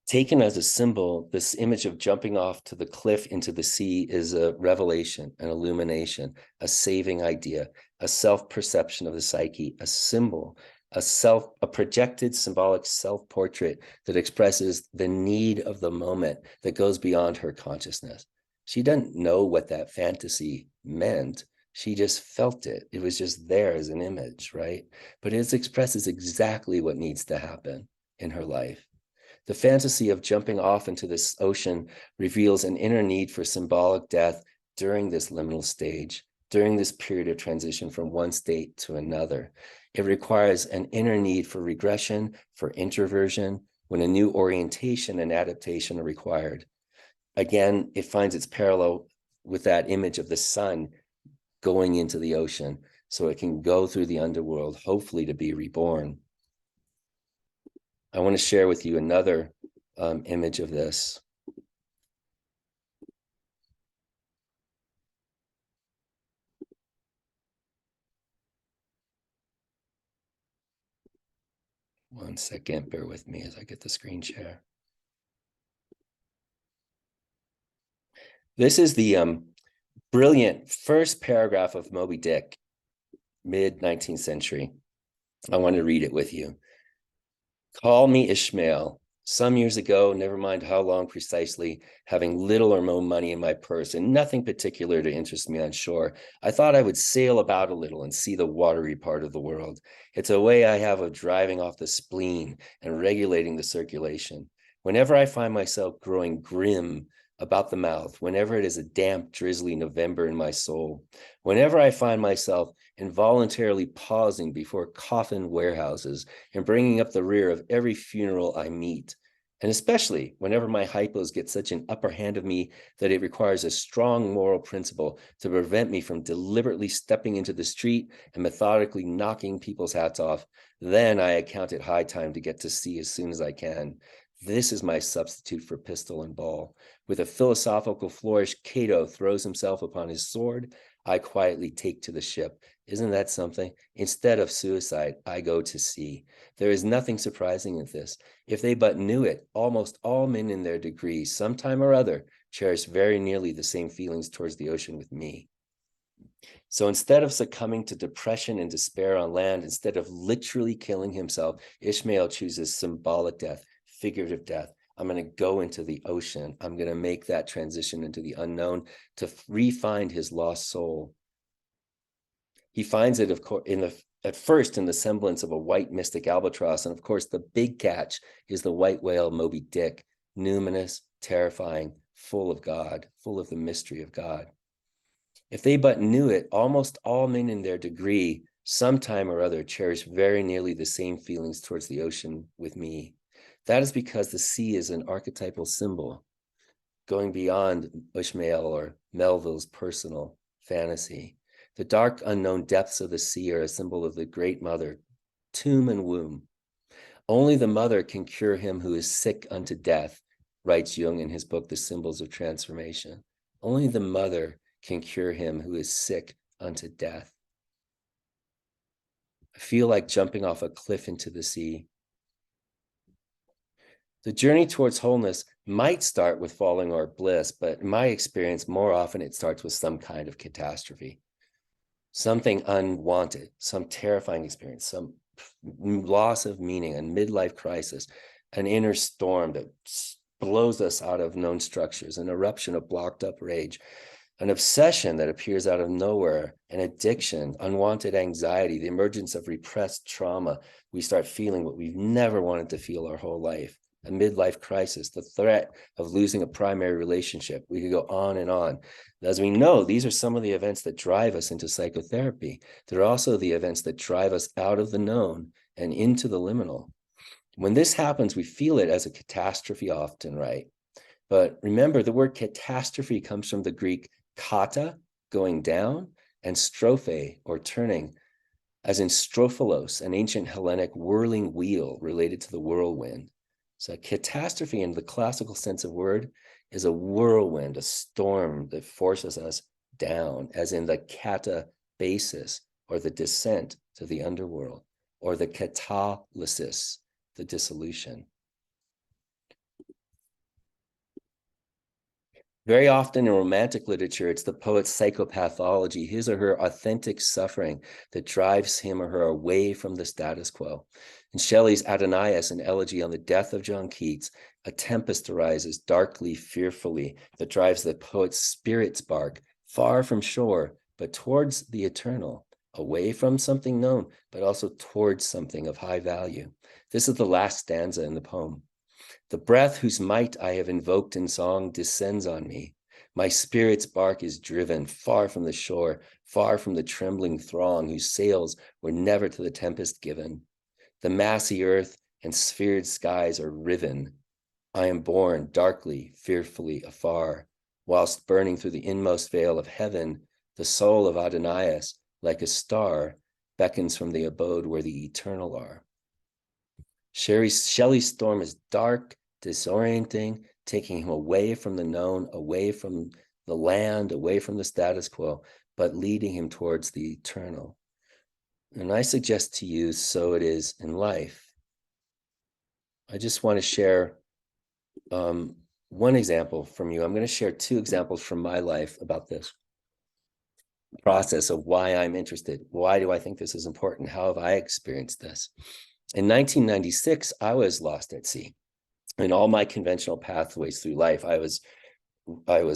Taken as a symbol, this image of jumping off to the cliff into the sea is a revelation, an illumination, a saving idea, a self-perception of the psyche, a symbol, a projected symbolic self-portrait that expresses the need of the moment that goes beyond her consciousness. She doesn't know what that fantasy meant. She just felt it. It was just there as an image, right? But it expresses exactly what needs to happen in her life. The fantasy of jumping off into this ocean reveals an inner need for symbolic death during this liminal stage, during this period of transition from one state to another. It requires an inner need for regression, for introversion, when a new orientation and adaptation are required. Again, it finds its parallel with that image of the sun going into the ocean so it can go through the underworld, hopefully to be reborn. I want to share with you another image of this. One second, bear with me as I get the screen share. This is the brilliant first paragraph of Moby Dick, mid-19th century. I want to read it with you. Call me Ishmael. Some years ago, never mind how long precisely, having little or no money in my purse and nothing particular to interest me on shore, I thought I would sail about a little and see the watery part of the world. It's a way I have of driving off the spleen and regulating the circulation. Whenever I find myself growing grim about the mouth, whenever it is a damp, drizzly November in my soul, whenever I find myself involuntarily pausing before coffin warehouses and bringing up the rear of every funeral I meet, and especially whenever my hypos get such an upper hand of me that it requires a strong moral principle to prevent me from deliberately stepping into the street and methodically knocking people's hats off, then I account it high time to get to sea as soon as I can. This is my substitute for pistol and ball. With a philosophical flourish, Cato throws himself upon his sword. I quietly take to the ship. Isn't that something? Instead of suicide, I go to sea. There is nothing surprising in this. If they but knew it, almost all men in their degree, sometime or other, cherish very nearly the same feelings towards the ocean with me. So instead of succumbing to depression and despair on land, instead of literally killing himself, Ishmael chooses symbolic death, figurative death. I'm going to go into the ocean. I'm going to make that transition into the unknown to re-find his lost soul. He finds it, of course, at first in the semblance of a white mystic albatross. And of course, the big catch is the white whale Moby Dick, numinous, terrifying, full of God, full of the mystery of God. If they but knew it, almost all men in their degree, sometime or other, cherish very nearly the same feelings towards the ocean with me. That is because the sea is an archetypal symbol, going beyond Ishmael or Melville's personal fantasy. The dark, unknown depths of the sea are a symbol of the great mother, tomb and womb. Only the mother can cure him who is sick unto death, writes Jung in his book, The Symbols of Transformation. Only the mother can cure him who is sick unto death. I feel like jumping off a cliff into the sea. The journey towards wholeness might start with falling or bliss, but in my experience, more often it starts with some kind of catastrophe, something unwanted, some terrifying experience, some loss of meaning, a midlife crisis, an inner storm that blows us out of known structures, an eruption of blocked up rage, an obsession that appears out of nowhere, an addiction, unwanted anxiety, the emergence of repressed trauma. We start feeling what we've never wanted to feel our whole life. A midlife crisis, the threat of losing a primary relationship. We could go on and on. As we know, these are some of the events that drive us into psychotherapy. They're also the events that drive us out of the known and into the liminal. When this happens, we feel it as a catastrophe often, right? But remember, the word catastrophe comes from the Greek kata, going down, and strophe, or turning, as in strophalos, an ancient Hellenic whirling wheel related to the whirlwind. So catastrophe in the classical sense of word is a whirlwind, a storm that forces us down, as in the katabasis, or the descent to the underworld, or the katalysis, the dissolution. Very often in romantic literature, it's the poet's psychopathology, his or her authentic suffering, that drives him or her away from the status quo. In Shelley's Adonais, an elegy on the death of John Keats, a tempest arises darkly, fearfully, that drives the poet's spirit's bark far from shore, but towards the eternal, away from something known, but also towards something of high value. This is the last stanza in the poem. The breath whose might I have invoked in song descends on me. My spirit's bark is driven far from the shore, far from the trembling throng whose sails were never to the tempest given. The massy earth and sphered skies are riven. I am borne darkly, fearfully afar. whilst burning through the inmost veil of heaven, the soul of Adonais, like a star, beckons from the abode where the eternal are. Shelley's storm is dark, disorienting, taking him away from the known, away from the land, away from the status quo, but leading him towards the eternal. And I suggest to you, so it is in life. I just want to share one example from you. I'm going to share two examples from my life about this process of why I'm interested. Why do I think this is important? How have I experienced this? In 1996, I was lost at sea. In all my conventional pathways through life, I was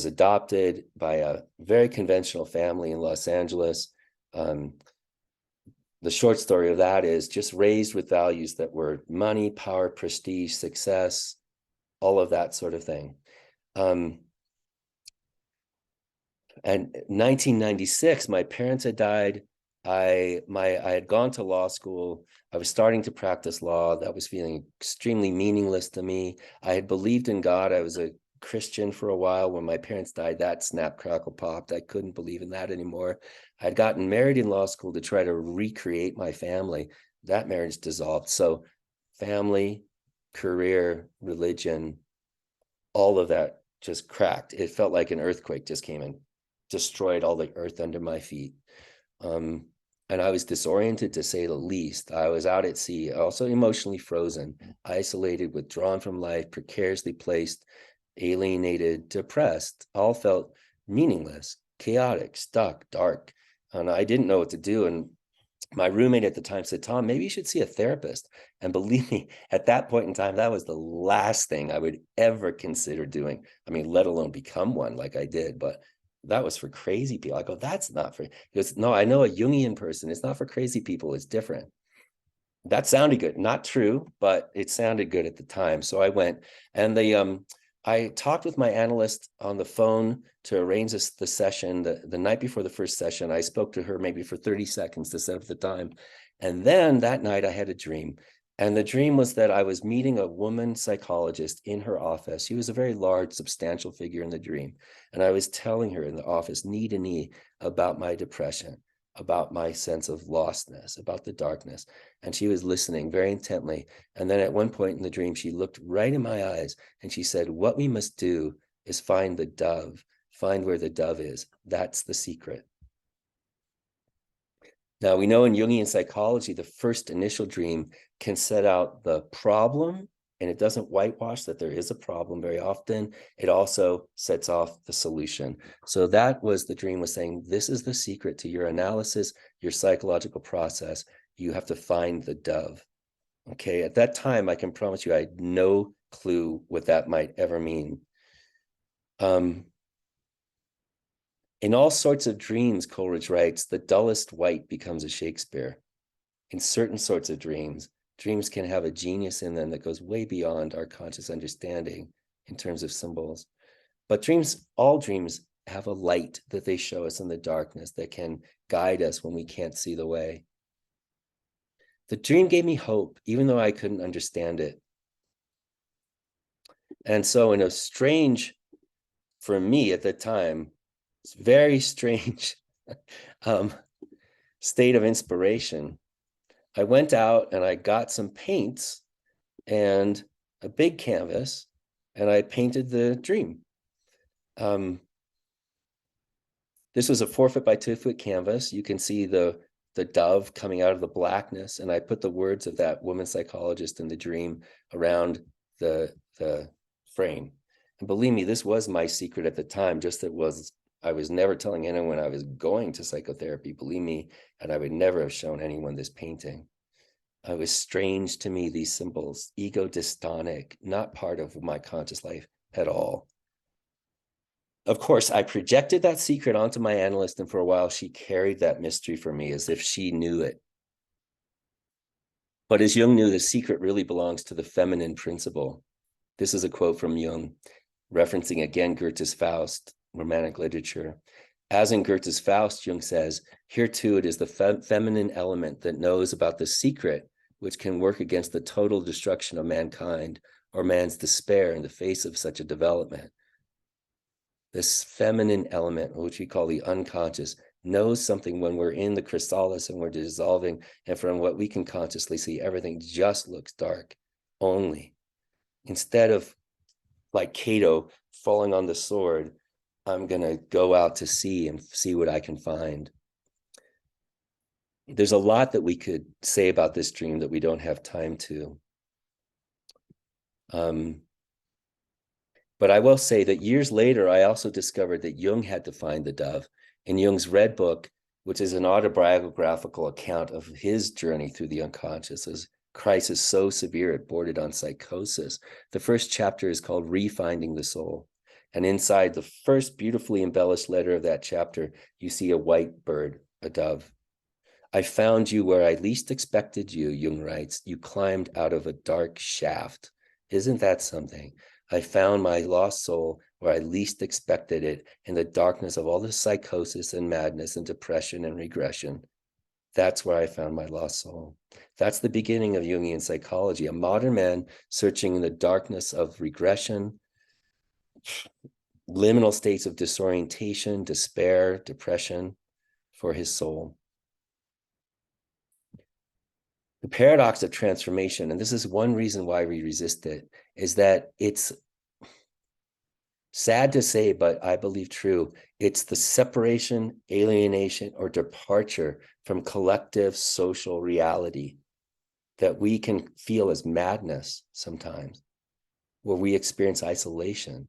adopted by a very conventional family in Los Angeles. The short story of that is just raised with values that were money, power, prestige, success, all of that sort of thing. And 1996, my parents had died. I had gone to law school. I was starting to practice law. That was feeling extremely meaningless to me. I had believed in God. I was a Christian for a while. When my parents died, that snap, crackle, popped. I couldn't believe in that anymore. I'd gotten married in law school to try to recreate my family. That marriage dissolved. So family, career, religion, all of that just cracked. It felt like an earthquake just came and destroyed all the earth under my feet. And I was disoriented, to say the least. I was out at sea, also emotionally frozen, isolated, withdrawn from life, precariously placed, alienated, depressed, all felt meaningless, chaotic, stuck, dark. And I didn't know what to do. And my roommate at the time said, Tom, maybe you should see a therapist. And believe me, at that point in time, that was the last thing I would ever consider doing. I mean, let alone become one like I did. But that was for crazy people. I go, that's not for, he goes, no, I know a Jungian person. It's not for crazy people. It's different. That sounded good. Not true, but it sounded good at the time. So I went, and I talked with my analyst on the phone to arrange the session. The night before the first session, I spoke to her maybe for 30 seconds to set up the time. And then that night I had a dream. And the dream was that I was meeting a woman psychologist in her office. She was a very large, substantial figure in the dream. And I was telling her in the office, knee to knee, about my depression, about my sense of lostness, about the darkness. And she was listening very intently. And then at one point in the dream, she looked right in my eyes and she said, what we must do is find the dove, find where the dove is. That's the secret. Now, we know in Jungian psychology, the first initial dream can set out the problem, and it doesn't whitewash that there is a problem very often. It also sets off the solution. So that was the dream, was saying, this is the secret to your analysis, your psychological process. You have to find the dove. Okay, at that time, I can promise you I had no clue what that might ever mean. In all sorts of dreams, Coleridge writes, the dullest white becomes a Shakespeare. In certain sorts of dreams, dreams can have a genius in them that goes way beyond our conscious understanding in terms of symbols. But dreams, all dreams, have a light that they show us in the darkness that can guide us when we can't see the way. The dream gave me hope, even though I couldn't understand it. And so in a strange, for me at the time, it's very strange state of inspiration, I went out and I got some paints and a big canvas, and I painted the dream. This was a 4 foot by 2 foot canvas. You can see the dove coming out of the blackness, and I put the words of that woman psychologist in the dream around the frame. And believe me, this was my secret at the time, just I was never telling anyone I was going to psychotherapy, believe me, and I would never have shown anyone this painting. It was strange to me, these symbols, ego dystonic, not part of my conscious life at all. Of course, I projected that secret onto my analyst, and for a while she carried that mystery for me as if she knew it. But as Jung knew, the secret really belongs to the feminine principle. This is a quote from Jung, referencing again Goethe's Faust, romantic literature. As in Goethe's Faust, Jung says, here too it is the feminine element that knows about the secret which can work against the total destruction of mankind or man's despair in the face of such a development. This feminine element, which we call the unconscious, knows something when we're in the chrysalis and we're dissolving, and from what we can consciously see, everything just looks dark only. Instead of like Cato falling on the sword, I'm going to go out to sea and see what I can find. There's a lot that we could say about this dream that we don't have time to. But I will say that years later, I also discovered that Jung had to find the dove. In Jung's Red Book, which is an autobiographical account of his journey through the unconscious, as crisis so severe it bordered on psychosis. The first chapter is called Refinding the Soul. And inside the first beautifully embellished letter of that chapter, you see a white bird, a dove. I found you where I least expected you, Jung writes. You climbed out of a dark shaft. Isn't that something? I found my lost soul where I least expected it, in the darkness of all the psychosis and madness and depression and regression. That's where I found my lost soul. That's the beginning of Jungian psychology, a modern man searching in the darkness of regression, liminal states of disorientation, despair, depression, for his soul. The paradox of transformation, and this is one reason why we resist it, is that it's sad to say, but I believe true. It's the separation, alienation, or departure from collective social reality that we can feel as madness sometimes, where we experience isolation,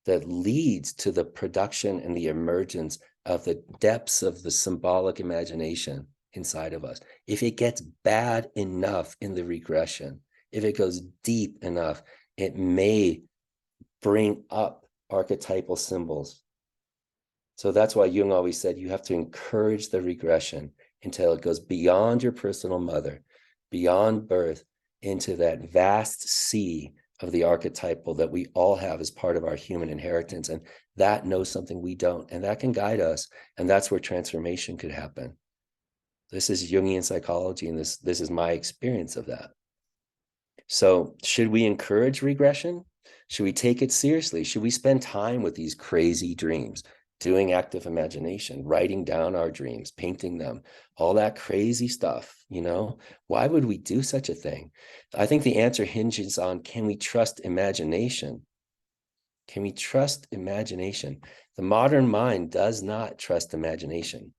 that leads to the production and the emergence of the depths of the symbolic imagination inside of us. If it gets bad enough in the regression, if it goes deep enough, it may bring up archetypal symbols. So that's why Jung always said you have to encourage the regression until it goes beyond your personal mother, beyond birth, into that vast sea of the archetypal that we all have as part of our human inheritance. And that knows something we don't, and that can guide us. And that's where transformation could happen. This is Jungian psychology, and this is my experience of that. So should we encourage regression? Should we take it seriously? Should we spend time with these crazy dreams, doing active imagination, writing down our dreams, painting them, all that crazy stuff, you know? Why would we do such a thing? I think the answer hinges on, can we trust imagination? Can we trust imagination? The modern mind does not trust imagination.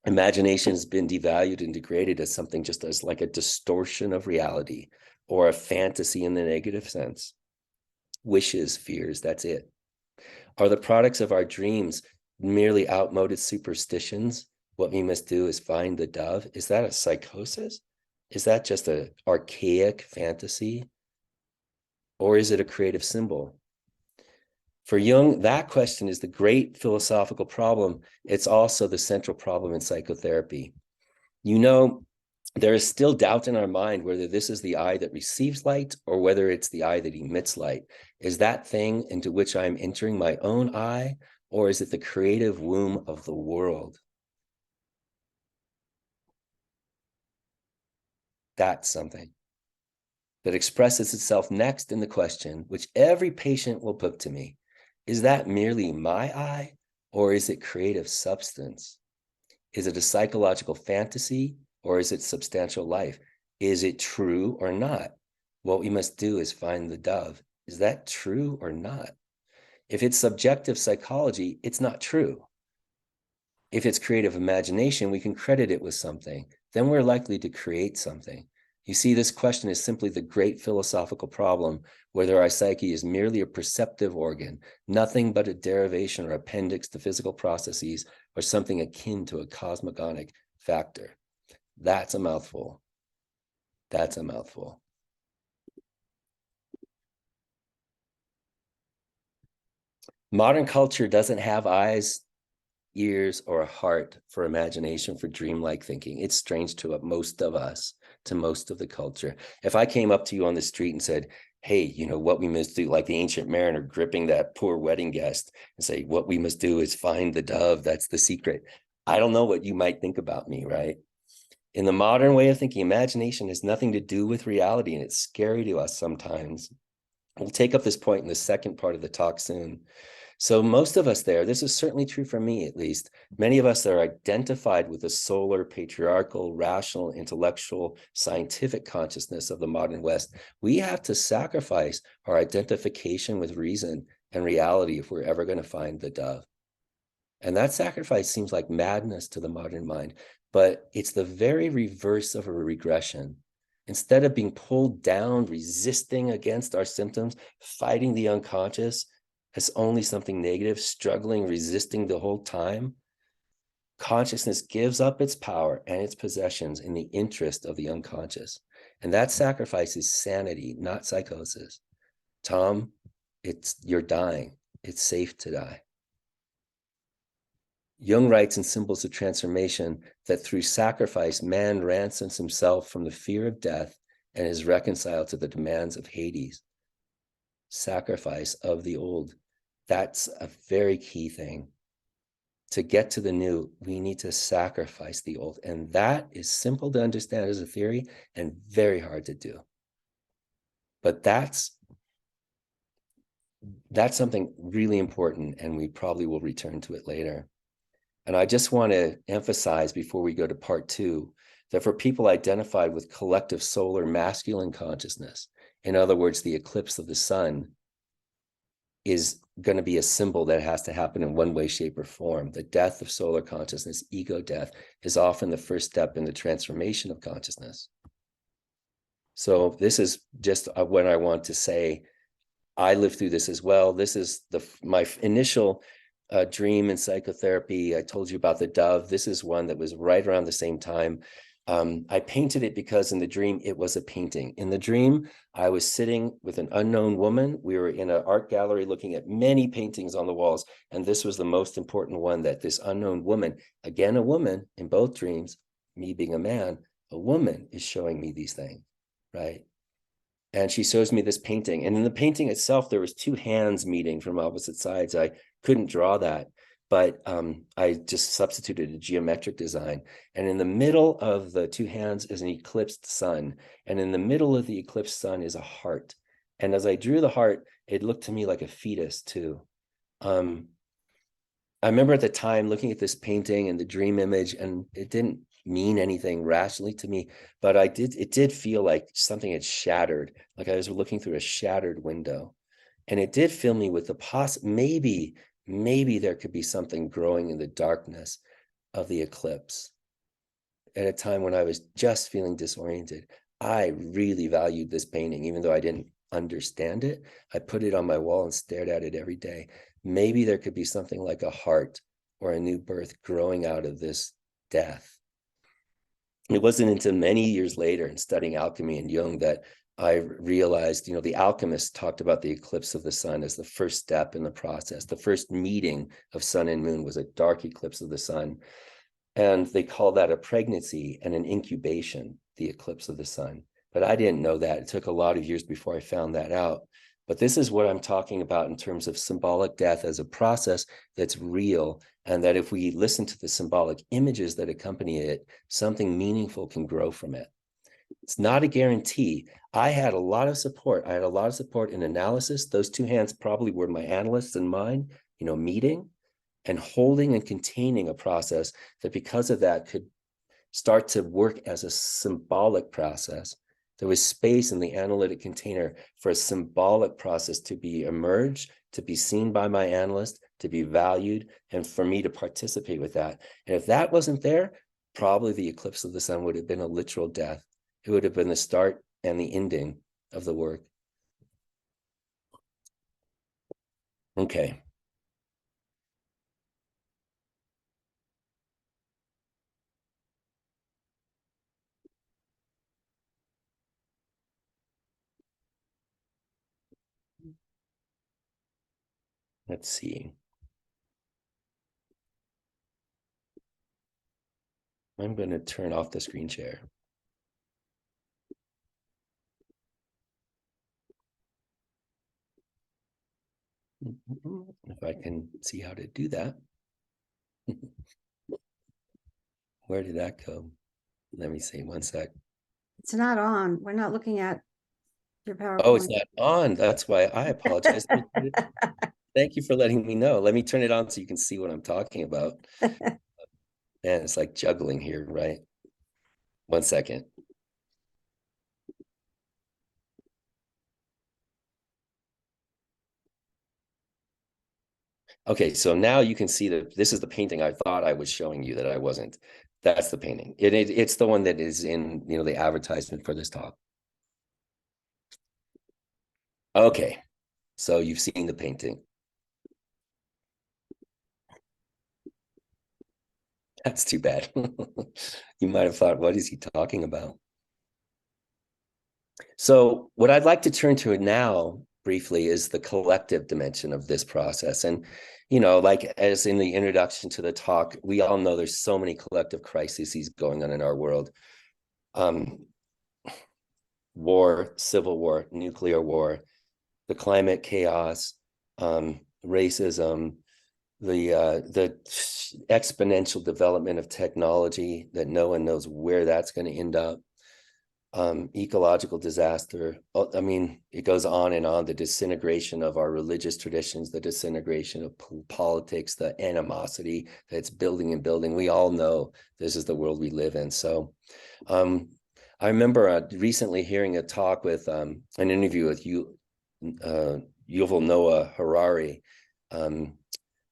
Imagination has been devalued and degraded as something just as like a distortion of reality or a fantasy in the negative sense. Wishes, fears, that's it. Are the products of our dreams merely outmoded superstitions? What we must do is find the dove. Is that a psychosis? Is that just an archaic fantasy? Or is it a creative symbol? For Jung, that question is the great philosophical problem. It's also the central problem in psychotherapy. You know, there is still doubt in our mind whether this is the eye that receives light or whether it's the eye that emits light. Is that thing into which I'm entering my own eye, or is it the creative womb of the world? That's something that expresses itself next in the question, which every patient will put to me. Is that merely my eye, or is it creative substance? Is it a psychological fantasy, or is it substantial life? Is it true or not? What we must do is find the dove. Is that true or not? If it's subjective psychology, it's not true. If it's creative imagination, we can credit it with something. Then we're likely to create something. You see, this question is simply the great philosophical problem, whether our psyche is merely a perceptive organ, nothing but a derivation or appendix to physical processes, or something akin to a cosmogonic factor. That's a mouthful. That's a mouthful. Modern culture doesn't have eyes, ears, or a heart for imagination, for dreamlike thinking. It's strange to most of us, to most of the culture. If I came up to you on the street and said, hey, you know, what we must do, like the ancient mariner gripping that poor wedding guest and say, what we must do is find the dove, that's the secret. I don't know what you might think about me, right? In the modern way of thinking, imagination has nothing to do with reality, and it's scary to us sometimes. We'll take up this point in the second part of the talk soon. So most of us there, this is certainly true for me at least, many of us are identified with the solar, patriarchal, rational, intellectual, scientific consciousness of the modern West. We have to sacrifice our identification with reason and reality if we're ever going to find the dove. And that sacrifice seems like madness to the modern mind, but it's the very reverse of a regression. Instead of being pulled down, resisting against our symptoms, fighting the unconscious as only something negative, struggling, resisting the whole time, consciousness gives up its power and its possessions in the interest of the unconscious. And that sacrifice is sanity, not psychosis. Tom, you're dying. It's safe to die. Jung writes in Symbols of Transformation that through sacrifice, man ransoms himself from the fear of death and is reconciled to the demands of Hades. Sacrifice of the old. That's a very key thing. To get to the new, we need to sacrifice the old. And that is simple to understand as a theory and very hard to do. But that's something really important, and we probably will return to it later. And I just want to emphasize before we go to part 2, that for people identified with collective solar masculine consciousness, in other words, the eclipse of the sun is going to be a symbol that has to happen in one way, shape, or form. The death of solar consciousness, ego death, is often the first step in the transformation of consciousness. So this is just what I want to say. I lived through this as well. This is my initial dream in psychotherapy. I told you about the dove. This is one that was right around the same time. I painted it because in the dream, it was a painting. In the dream, I was sitting with an unknown woman. We were in an art gallery looking at many paintings on the walls. And this was the most important one, that this unknown woman, again, a woman in both dreams, me being a man, a woman is showing me these things, right? And she shows me this painting. And in the painting itself, there was 2 hands meeting from opposite sides. I couldn't draw that, but I just substituted a geometric design. And in the middle of the 2 hands is an eclipsed sun. And in the middle of the eclipsed sun is a heart. And as I drew the heart, it looked to me like a fetus too. I remember at the time looking at this painting and the dream image, and it didn't mean anything rationally to me, but it did feel like something had shattered, like I was looking through a shattered window. And it did fill me with the maybe there could be something growing in the darkness of the eclipse. At a time when I was just feeling disoriented, I really valued this painting, even though I didn't understand it. I put it on my wall and stared at it every day. Maybe there could be something like a heart or a new birth growing out of this death. It wasn't until many years later in studying alchemy and Jung that I realized, the alchemists talked about the eclipse of the sun as the first step in the process. The first meeting of sun and moon was a dark eclipse of the sun. And they call that a pregnancy and an incubation, the eclipse of the sun. But I didn't know that. It took a lot of years before I found that out. But this is what I'm talking about in terms of symbolic death as a process that's real, and that if we listen to the symbolic images that accompany it, something meaningful can grow from it. It's not a guarantee. I had a lot of support. I had a lot of support in analysis. Those 2 hands probably were my analysts and mine, meeting and holding and containing a process that because of that could start to work as a symbolic process. There was space in the analytic container for a symbolic process to be emerged, to be seen by my analyst, to be valued, and for me to participate with that. And if that wasn't there, probably the eclipse of the sun would have been a literal death. It would have been the start and the ending of the work. Okay. Let's see. I'm going to turn off the screen share. If I can see how to do that. Where did that go? Let me see, one sec. It's not on. We're not looking at your PowerPoint. Oh, it's not on. That's why I apologize. Thank you for letting me know. Let me turn it on so you can see what I'm talking about. Man, it's like juggling here, right? 1 second. Okay, so now you can see that this is the painting I thought I was showing you that I wasn't. That's the painting. It's the one that is in, the advertisement for this talk. Okay, so you've seen the painting. That's too bad. You might have thought, what is he talking about? So what I'd like to turn to now briefly is the collective dimension of this process. And, like as in the introduction to the talk, we all know there's so many collective crises going on in our world. War, civil war, nuclear war, the climate chaos, racism, the exponential development of technology that no one knows where that's going to end up, ecological disaster. I mean, it goes on and on. The disintegration of our religious traditions, the disintegration of politics, the animosity that's building and building. We all know this is the world we live in. So I remember recently hearing a talk with an interview with Yuval Noah Harari,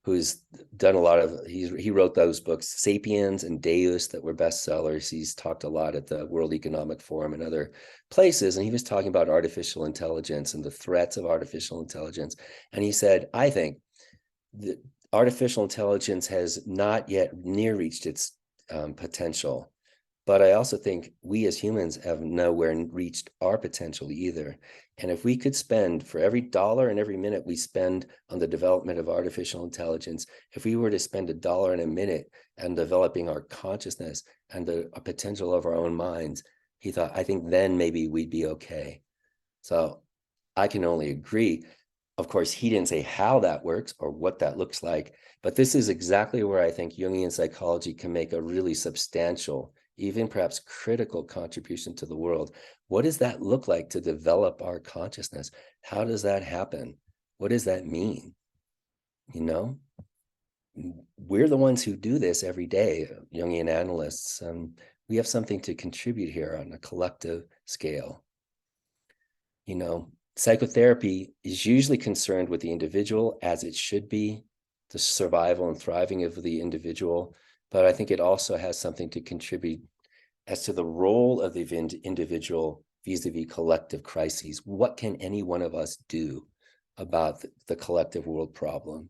who's done a lot of, he wrote those books, Sapiens and Deus, that were bestsellers. He's talked a lot at the World Economic Forum and other places. And he was talking about artificial intelligence and the threats of artificial intelligence. And he said, I think that artificial intelligence has not yet near reached its potential. But I also think we as humans have nowhere reached our potential either. And if we could spend, for every dollar and every minute we spend on the development of artificial intelligence, if we were to spend $1 and a minute on developing our consciousness and the potential of our own minds, he thought, I think then maybe we'd be okay. So I can only agree. Of course, he didn't say how that works or what that looks like, but this is exactly where I think Jungian psychology can make a really substantial, even perhaps critical contribution to the world. What does that look like to develop our consciousness? How does that happen? What does that mean? We're the ones who do this every day, Jungian analysts. We have something to contribute here on a collective scale. Psychotherapy is usually concerned with the individual, as it should be, the survival and thriving of the individual. But I think it also has something to contribute as to the role of the individual vis-a-vis collective crises. What can any one of us do about the collective world problem?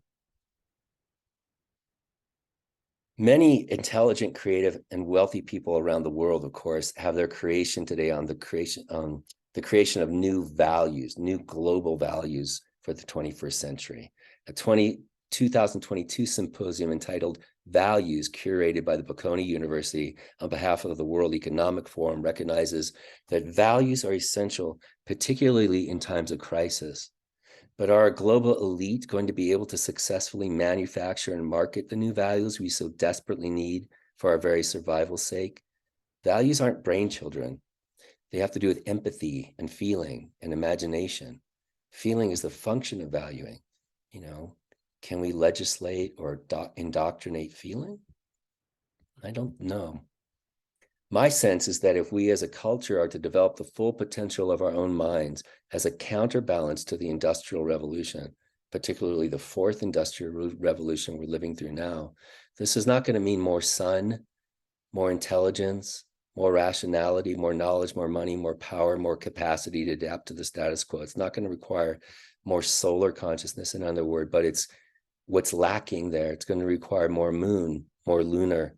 Many intelligent, creative, and wealthy people around the world, of course, have their creation today on the creation of new values, new global values for the 21st century. A 2022 symposium entitled Values, curated by the Bocconi University on behalf of the World Economic Forum, recognizes that values are essential, particularly in times of crisis. But are a global elite going to be able to successfully manufacture and market the new values we so desperately need for our very survival's sake? Values aren't brain children. They have to do with empathy and feeling and imagination. Feeling is the function of valuing. Can we legislate or indoctrinate feeling? I don't know. My sense is that if we as a culture are to develop the full potential of our own minds as a counterbalance to the Industrial Revolution, particularly the fourth Industrial Revolution we're living through now, this is not going to mean more sun, more intelligence, more rationality, more knowledge, more money, more power, more capacity to adapt to the status quo. It's not going to require more solar consciousness, in other words, but it's what's lacking there. It's going to require more moon, more lunar.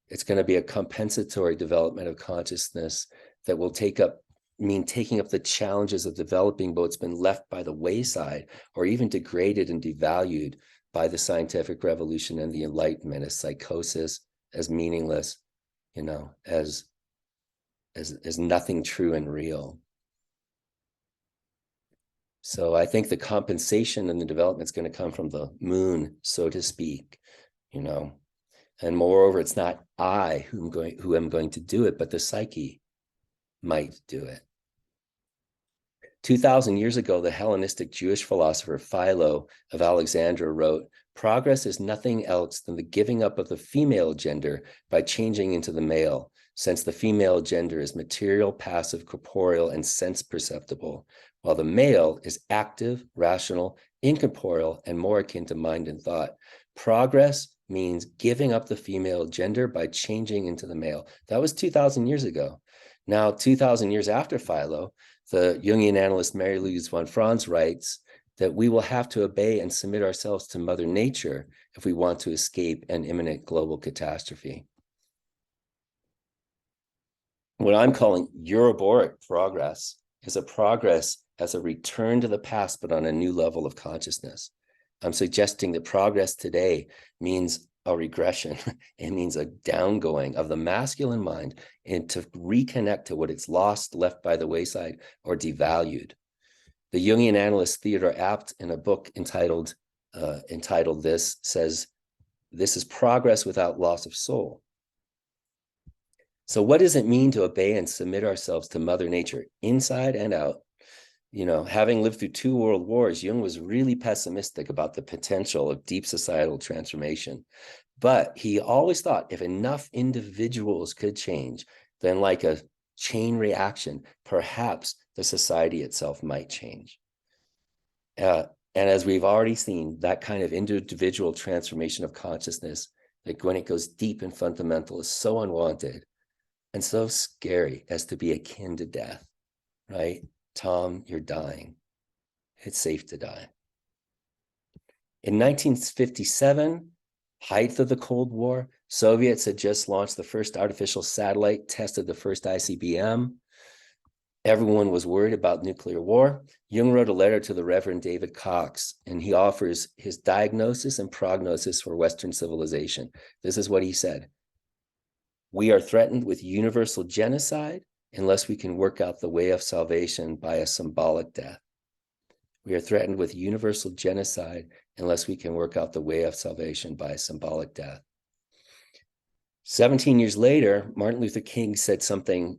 It's going to be a compensatory development of consciousness that will taking up the challenges of developing what's been left by the wayside or even degraded and devalued by the scientific revolution and the Enlightenment, as psychosis, as meaningless, as nothing true and real. So I think the compensation and the development is going to come from the moon, so to speak, and moreover, it's not I who am going to do it, but the psyche might do it. 2,000 years ago, the Hellenistic Jewish philosopher Philo of Alexandria wrote, "Progress is nothing else than the giving up of the female gender by changing into the male, since the female gender is material, passive, corporeal, and sense perceptible, while the male is active, rational, incorporeal, and more akin to mind and thought. Progress means giving up the female gender by changing into the male." That was 2,000 years ago. Now, 2,000 years after Philo, the Jungian analyst Mary-Louise von Franz writes that we will have to obey and submit ourselves to Mother Nature if we want to escape an imminent global catastrophe. What I'm calling Euroboric progress is a progress as a return to the past, but on a new level of consciousness. I'm suggesting that progress today means a regression. It means a downgoing of the masculine mind and to reconnect to what it's lost, left by the wayside, or devalued. The Jungian analyst Theodor Abt, in a book entitled This, says, "This is progress without loss of soul." So what does it mean to obey and submit ourselves to Mother Nature, inside and out? You know, having lived through 2 world wars, Jung was really pessimistic about the potential of deep societal transformation. But he always thought if enough individuals could change, then like a chain reaction, perhaps the society itself might change. And as we've already seen, that kind of individual transformation of consciousness, like when it goes deep and fundamental, is so unwanted and so scary as to be akin to death, right? Tom, you're dying. It's safe to die. In 1957, height of the Cold War, Soviets had just launched the first artificial satellite, tested the first ICBM. Everyone was worried about nuclear war. Jung wrote a letter to the Reverend David Cox, and he offers his diagnosis and prognosis for Western civilization. This is what he said: "We are threatened with universal genocide unless we can work out the way of salvation by a symbolic death. We are threatened with universal genocide unless we can work out the way of salvation by a symbolic death." 17 years later, Martin Luther King said something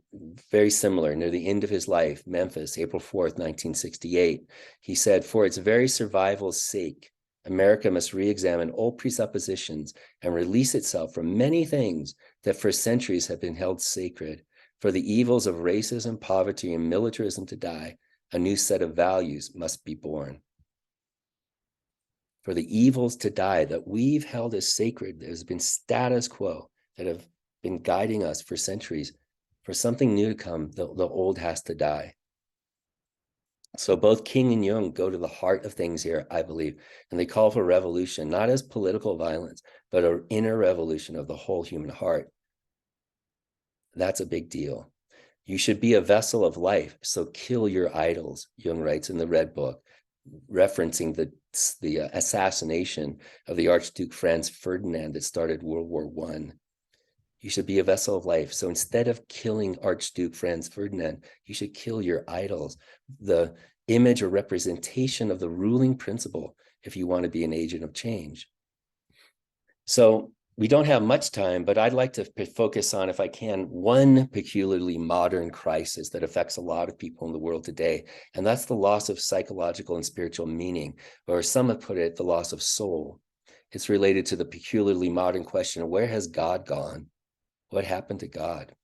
very similar near the end of his life, Memphis, April 4th, 1968. He said, "For its very survival's sake, America must re-examine old presuppositions and release itself from many things that for centuries have been held sacred. For the evils of racism, poverty, and militarism to die, a new set of values must be born." For the evils to die that we've held as sacred, there's been status quo that have been guiding us for centuries. For something new to come, the old has to die. So both King and Jung go to the heart of things here, I believe, and they call for revolution, not as political violence, but an inner revolution of the whole human heart. That's a big deal. "You should be a vessel of life, so kill your idols," Jung writes in the Red Book, referencing the assassination of the Archduke Franz Ferdinand that started World War I. You should be a vessel of life. So instead of killing Archduke Franz Ferdinand, you should kill your idols, the image or representation of the ruling principle, if you want to be an agent of change. So we don't have much time, but I'd like to focus on, if I can, one peculiarly modern crisis that affects a lot of people in the world today, and that's the loss of psychological and spiritual meaning, or some have put it, the loss of soul. It's related to the peculiarly modern question of where has God gone? What happened to God?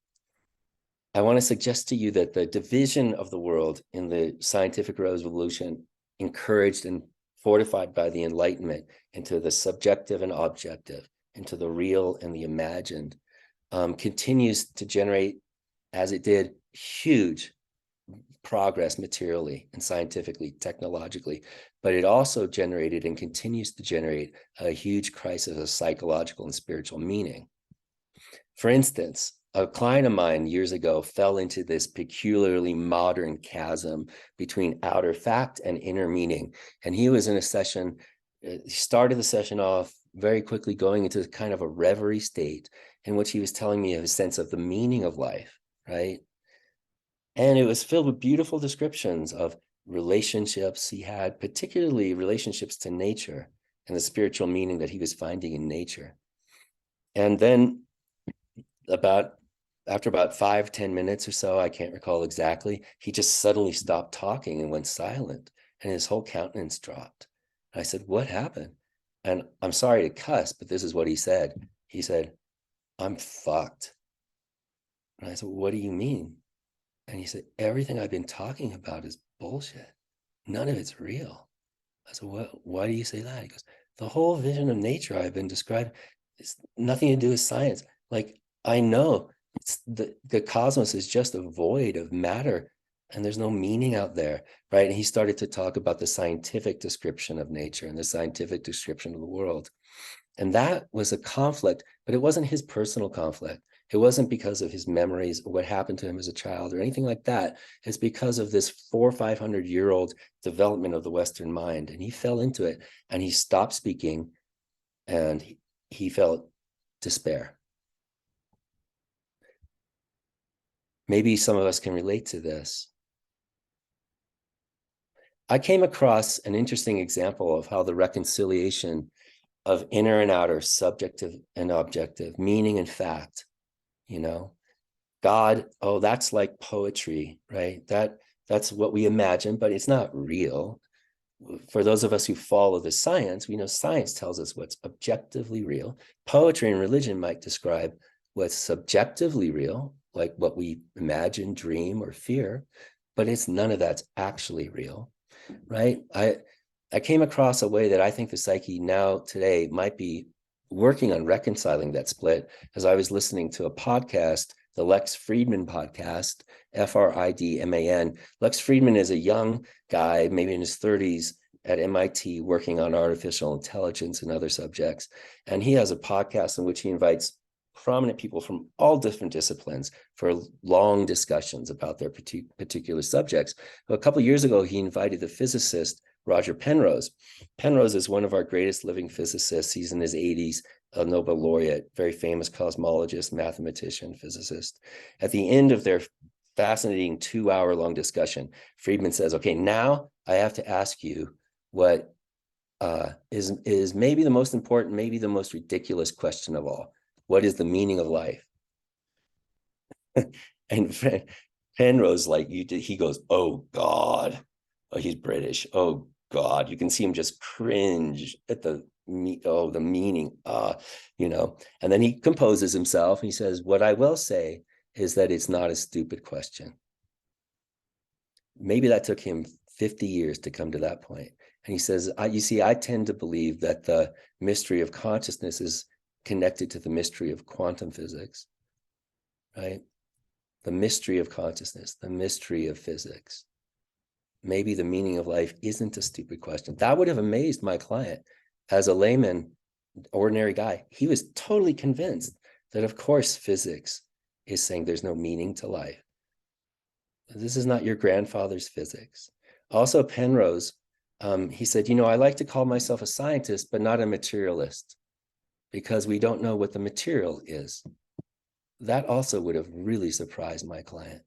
I want to suggest to you that the division of the world in the scientific revolution, encouraged and fortified by the Enlightenment, into the subjective and objective, into the real and the imagined, continues to generate, as it did, huge progress materially and scientifically, technologically, but it also generated and continues to generate a huge crisis of psychological and spiritual meaning. For instance, a client of mine years ago fell into this peculiarly modern chasm between outer fact and inner meaning. And he was in a session, he started the session off very quickly going into kind of a reverie state in which he was telling me of his sense of the meaning of life, right? And it was filled with beautiful descriptions of relationships he had, particularly relationships to nature and the spiritual meaning that he was finding in nature. And then about after about 5-10 minutes or so, I can't recall exactly, he just suddenly stopped talking and went silent, and his whole countenance dropped. I said, what happened? And I'm sorry to cuss, but this is what he said. He said, I'm fucked. And I said, what do you mean? And he said, everything I've been talking about is bullshit. None of it's real. I said, why do you say that? He goes, the whole vision of nature I've been describing is nothing to do with science. Like, I know it's the cosmos is just a void of matter, and there's no meaning out there, right? And he started to talk about the scientific description of nature and the scientific description of the world. And that was a conflict, but it wasn't his personal conflict. It wasn't because of his memories or what happened to him as a child or anything like that. It's because of this 400 or 500-year-old development of the Western mind. And he fell into it, and he stopped speaking, and he felt despair. Maybe some of us can relate to this. I came across an interesting example of how the reconciliation of inner and outer, subjective and objective, meaning and fact, God, oh, that's like poetry, right? That's what we imagine, but it's not real. For those of us who follow the science, we know science tells us what's objectively real. Poetry and religion might describe what's subjectively real, like what we imagine, dream, or fear, but it's none of that's actually real, right? I came across a way that I think the psyche now today might be working on reconciling that split, as I was listening to a podcast, the Lex Friedman podcast, Fridman. Lex Friedman is a young guy, maybe in his 30s, at MIT, working on artificial intelligence and other subjects. And he has a podcast in which he invites prominent people from all different disciplines for long discussions about their particular subjects. A couple of years ago, he invited the physicist Roger Penrose. Penrose is one of our greatest living physicists. He's in his 80s, a Nobel laureate, very famous cosmologist, mathematician, physicist. At the end of their fascinating 2-hour-long discussion, Friedman says, okay, now I have to ask you what is maybe the most important, maybe the most ridiculous question of all. What is the meaning of life? And Penrose, like he goes, oh God. Oh, he's British. Oh God. You can see him just cringe at the meaning, and then he composes himself. And he says, what I will say is that it's not a stupid question. Maybe that took him 50 years to come to that point. And he says, you see, I tend to believe that the mystery of consciousness is connected to the mystery of quantum physics, right? The mystery of consciousness, the mystery of physics. Maybe the meaning of life isn't a stupid question. That would have amazed my client. As a layman, ordinary guy, he was totally convinced that, of course, physics is saying there's no meaning to life. This is not your grandfather's physics. Also, Penrose, he said, I like to call myself a scientist, but not a materialist, because we don't know what the material is. That also would have really surprised my client.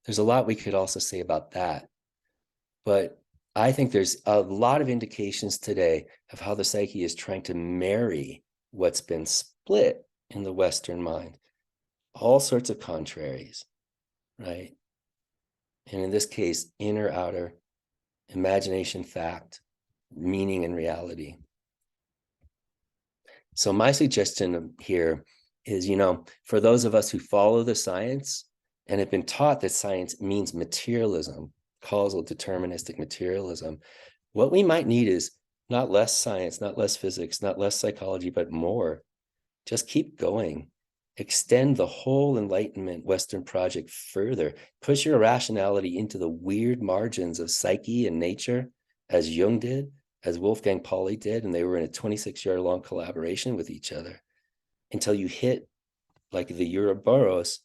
There's a lot we could also say about that. But I think there's a lot of indications today of how the psyche is trying to marry what's been split in the Western mind. All sorts of contraries, right? And in this case, inner, outer, imagination, fact, meaning, and reality. So my suggestion here is, for those of us who follow the science and have been taught that science means materialism, causal deterministic materialism, what we might need is not less science, not less physics, not less psychology, but more. Just keep going. Extend the whole Enlightenment Western project further. Push your rationality into the weird margins of psyche and nature, as Jung did, as Wolfgang Pauli did, and they were in a 26-year-long collaboration with each other, until you hit, like the Ouroboros,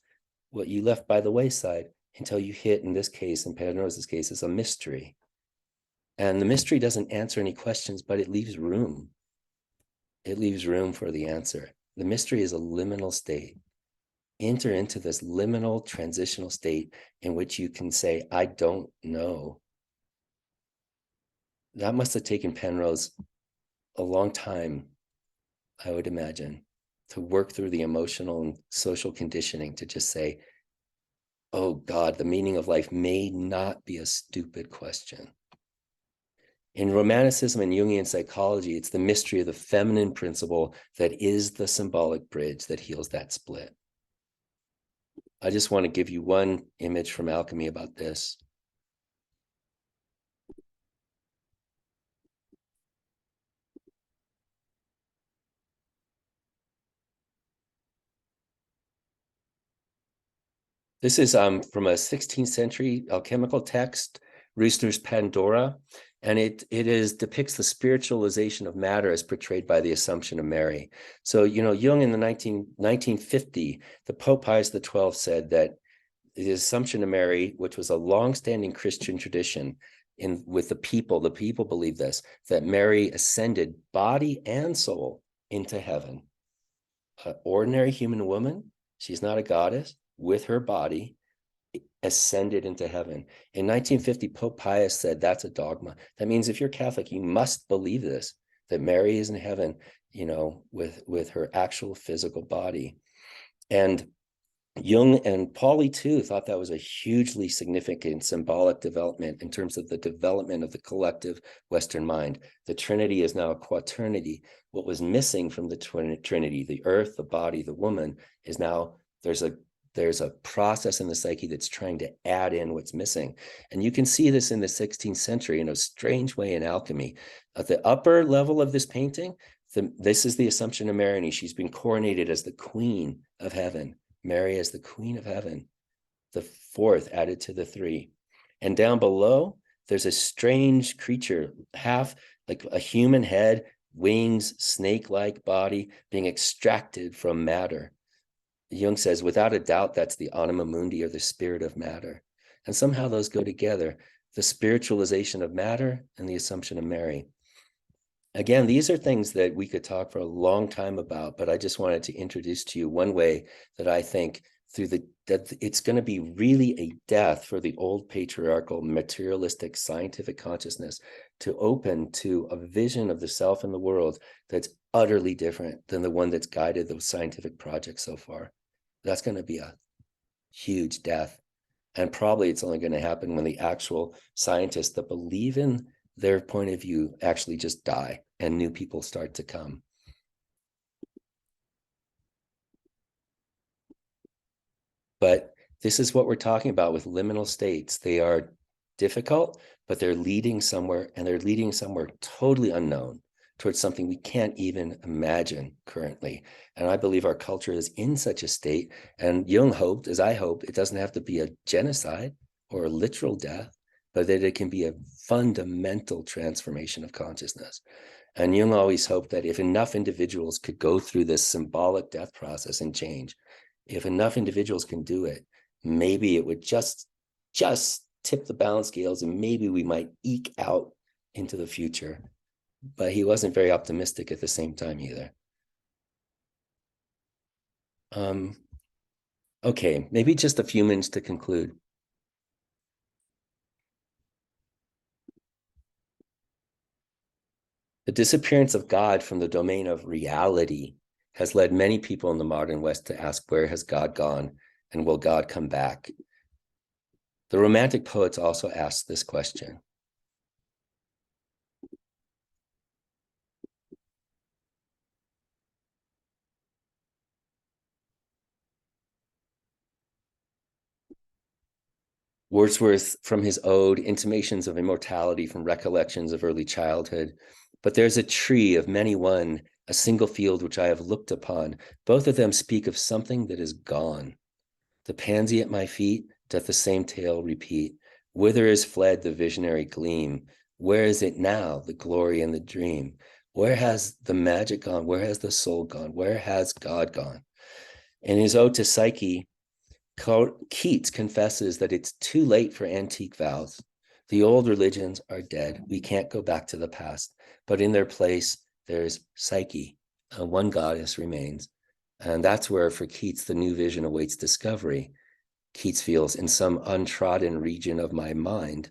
what you left by the wayside, until you hit, in this case, in Penrose's case, is a mystery. And the mystery doesn't answer any questions, but it leaves room. It leaves room for the answer. The mystery is a liminal state. Enter into this liminal transitional state in which you can say, I don't know. That must have taken Penrose a long time, I would imagine. to work through the emotional and social conditioning to just say, oh God, the meaning of life may not be a stupid question. In Romanticism and Jungian psychology, it's the mystery of the feminine principle that is the symbolic bridge that heals that split. I just want to give you one image from alchemy about this. This is from a 16th century alchemical text, Roester's Pandora, and it depicts the spiritualization of matter as portrayed by the Assumption of Mary. So, Jung in the 1950, the Pope Pius XII said that the Assumption of Mary, which was a longstanding Christian tradition with the people believe this, that Mary ascended body and soul into heaven. An ordinary human woman, she's not a goddess, with her body ascended into heaven. In 1950, Pope Pius said that's a dogma. That means if you're Catholic, you must believe this, that Mary is in heaven, with her actual physical body. And Jung and Pauli too thought that was a hugely significant symbolic development in terms of the development of the collective Western mind. The Trinity is now a quaternity. What was missing from the Trinity, the earth, the body, the woman, is now there's a process in the psyche that's trying to add in what's missing. And you can see this in the 16th century in a strange way in alchemy. At the upper level of this painting, this is the Assumption of Mary, and she's been coronated as the Queen of Heaven. Mary as the Queen of Heaven, the fourth added to the three. And down below, there's a strange creature, half like a human head, wings, snake-like body being extracted from matter. Jung says, without a doubt, that's the anima mundi, or the spirit of matter. And somehow those go together, the spiritualization of matter and the Assumption of Mary. Again, these are things that we could talk for a long time about, but I just wanted to introduce to you one way that I think that it's going to be really a death for the old patriarchal, materialistic, scientific consciousness to open to a vision of the self and the world that's utterly different than the one that's guided those scientific projects so far. That's going to be a huge death. And probably it's only going to happen when the actual scientists that believe in their point of view actually just die and new people start to come. But this is what we're talking about with liminal states. They are difficult, but they're leading somewhere, and they're leading somewhere totally unknown, towards something we can't even imagine currently. And I believe our culture is in such a state, and Jung hoped, as I hope, it doesn't have to be a genocide or a literal death, but that it can be a fundamental transformation of consciousness. And Jung always hoped that if enough individuals could go through this symbolic death process and change, if enough individuals can do it, maybe it would just tip the balance scales, and maybe we might eke out into the future. But he wasn't very optimistic at the same time either. Okay, maybe just a few minutes to conclude. The disappearance of God from the domain of reality has led many people in the modern West to ask, where has God gone, and will God come back? The Romantic poets also asked this question. Wordsworth, from his ode, intimations of immortality from recollections of early childhood. But there's a tree of many one, a single field which I have looked upon. Both of them speak of something that is gone. The pansy at my feet doth the same tale repeat. Whither is fled the visionary gleam? Where is it now, the glory and the dream? Where has the magic gone? Where has the soul gone? Where has God gone? In his ode to Psyche, Keats confesses that it's too late for antique vows. The old religions are dead. We can't go back to the past. But in their place, there's Psyche. One goddess remains. And that's where, for Keats, the new vision awaits discovery. Keats feels, in some untrodden region of my mind,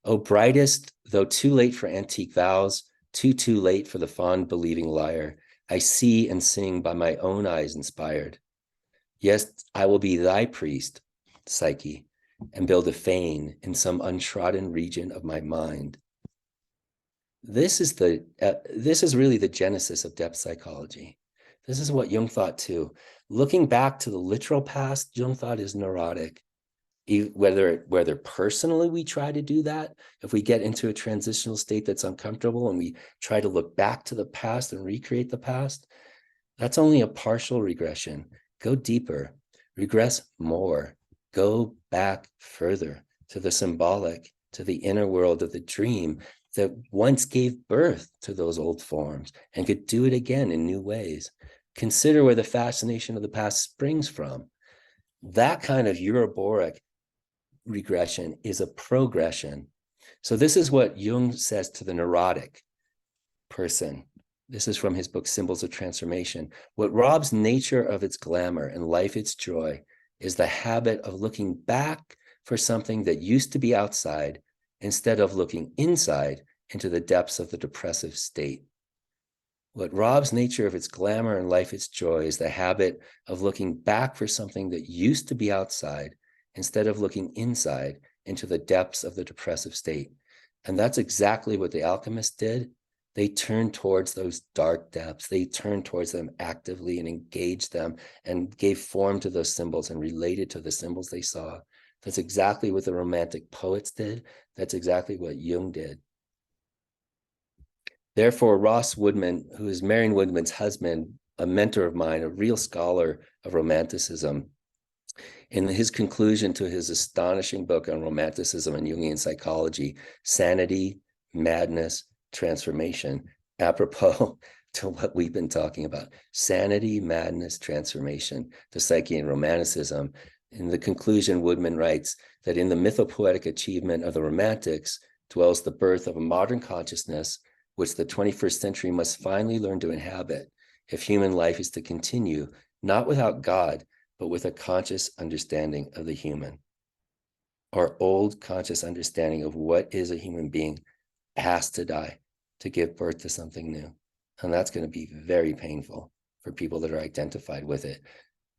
O brightest, though too late for antique vows, too late for the fond believing lyre, I see and sing by my own eyes inspired. Yes, I will be thy priest, Psyche, and build a fane in some untrodden region of my mind. This is really the genesis of depth psychology. This is what Jung thought too. Looking back to the literal past, Jung thought is neurotic. Whether personally we try to do that, if we get into a transitional state that's uncomfortable and we try to look back to the past and recreate the past, that's only a partial regression. Go deeper, regress more, go back further to the symbolic, to the inner world of the dream that once gave birth to those old forms and could do it again in new ways. Consider where the fascination of the past springs from. That kind of Euroboric regression is a progression. So this is what Jung says to the neurotic person. This is from his book, Symbols of Transformation. What robs nature of its glamour and life its joy is the habit of looking back for something that used to be outside instead of looking inside into the depths of the depressive state. What robs nature of its glamour and life its joy is the habit of looking back for something that used to be outside instead of looking inside into the depths of the depressive state. And that's exactly what the alchemists did. They turned towards those dark depths. They turned towards them actively and engaged them and gave form to those symbols and related to the symbols they saw. That's exactly what the Romantic poets did. That's exactly what Jung did. Therefore, Ross Woodman, who is Marion Woodman's husband, a mentor of mine, a real scholar of Romanticism, in his conclusion to his astonishing book on Romanticism and Jungian psychology, Sanity, Madness, Transformation, apropos to what we've been talking about, sanity, madness, transformation, the psyche and romanticism. In the conclusion, Woodman writes that in the mythopoetic achievement of the Romantics dwells the birth of a modern consciousness which the 21st century must finally learn to inhabit if human life is to continue, not without God, but with a conscious understanding of the human. Our old conscious understanding of what is a human being has to die to give birth to something new. And that's going to be very painful for people that are identified with it.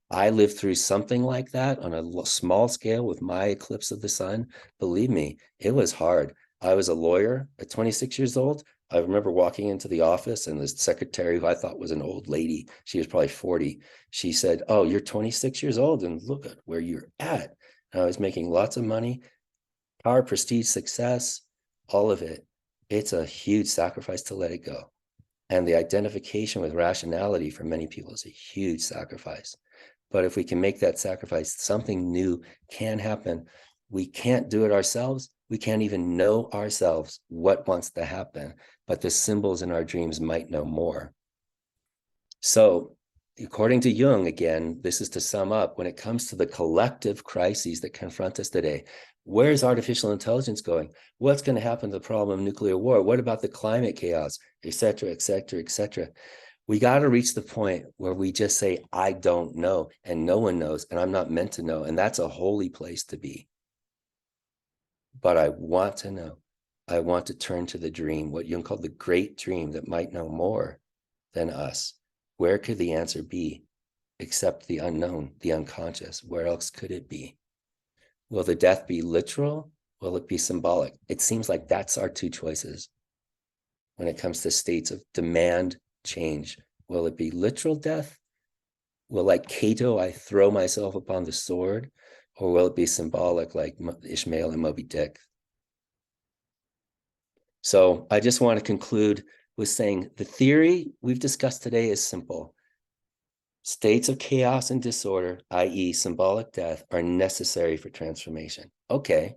I lived through something like that on a small scale with my eclipse of the sun. Believe me, it was hard. I was a lawyer at 26 years old. I remember walking into the office and the secretary, who I thought was an old lady, she was probably 40. She said, "Oh, you're 26 years old and look at where you're at." And I was making lots of money, power, prestige, success, all of it. It's a huge sacrifice to let it go. And the identification with rationality for many people is a huge sacrifice. But if we can make that sacrifice, something new can happen. We can't do it ourselves. We can't even know ourselves what wants to happen, but the symbols in our dreams might know more. So according to Jung, again, this is to sum up, when it comes to the collective crises that confront us today, where's artificial intelligence going? What's going to happen to the problem of nuclear war? What about the climate chaos, et cetera, et cetera, et cetera? We got to reach the point where we just say, I don't know, and no one knows, and I'm not meant to know. And that's a holy place to be. But I want to know. I want to turn to the dream, what Jung called the great dream that might know more than us. Where could the answer be except the unknown, the unconscious? Where else could it be? Will the death be literal? Will it be symbolic? It seems like that's our two choices when it comes to states of demand change. Will it be literal death? Will, like Cato, I throw myself upon the sword? Or will it be symbolic like Ishmael and Moby Dick? So I just want to conclude with saying the theory we've discussed today is simple. States of chaos and disorder, i.e. symbolic death, are necessary for transformation. Okay,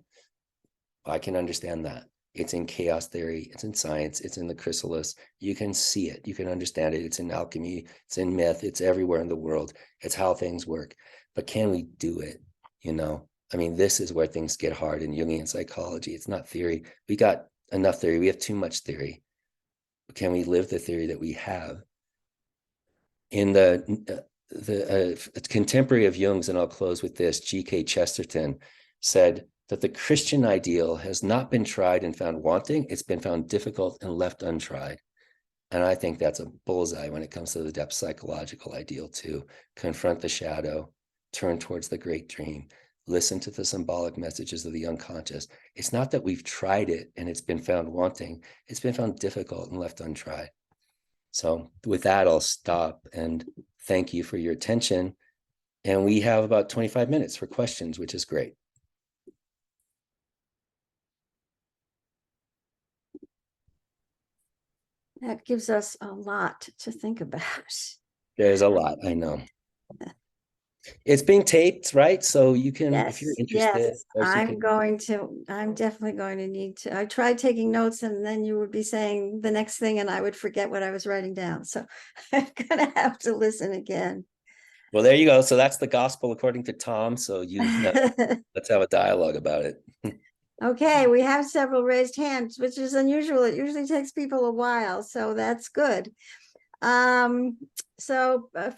I can understand that. It's in chaos theory, it's in science, it's in the chrysalis. You can see it, you can understand it. It's in alchemy, it's in myth, it's everywhere in the world. It's how things work. But can we do it? You know, I mean, this is where things get hard in Jungian psychology. It's not theory. We got enough theory. We have too much theory. Can we live the theory that we have? In the contemporary of Jung's, and I'll close with this, G.K. Chesterton said that the Christian ideal has not been tried and found wanting. It's been found difficult and left untried. And I think that's a bullseye when it comes to the depth psychological ideal too. Confront the shadow, turn towards the great dream, listen to the symbolic messages of the unconscious. It's not that we've tried it and it's been found wanting. It's been found difficult and left untried. So with that, I'll stop and thank you for your attention. And we have about 25 minutes for questions, which is great. That gives us a lot to think about. There's a lot, I know. It's being taped, right? So you can, if you're interested. Yes, I'm definitely going to need to. I tried taking notes and then you would be saying the next thing and I would forget what I was writing down. So I'm gonna have to listen again. Well, there you go. So that's the gospel according to Tom. So let's have a dialogue about it. Okay, we have several raised hands, which is unusual. It usually takes people a while, so that's good.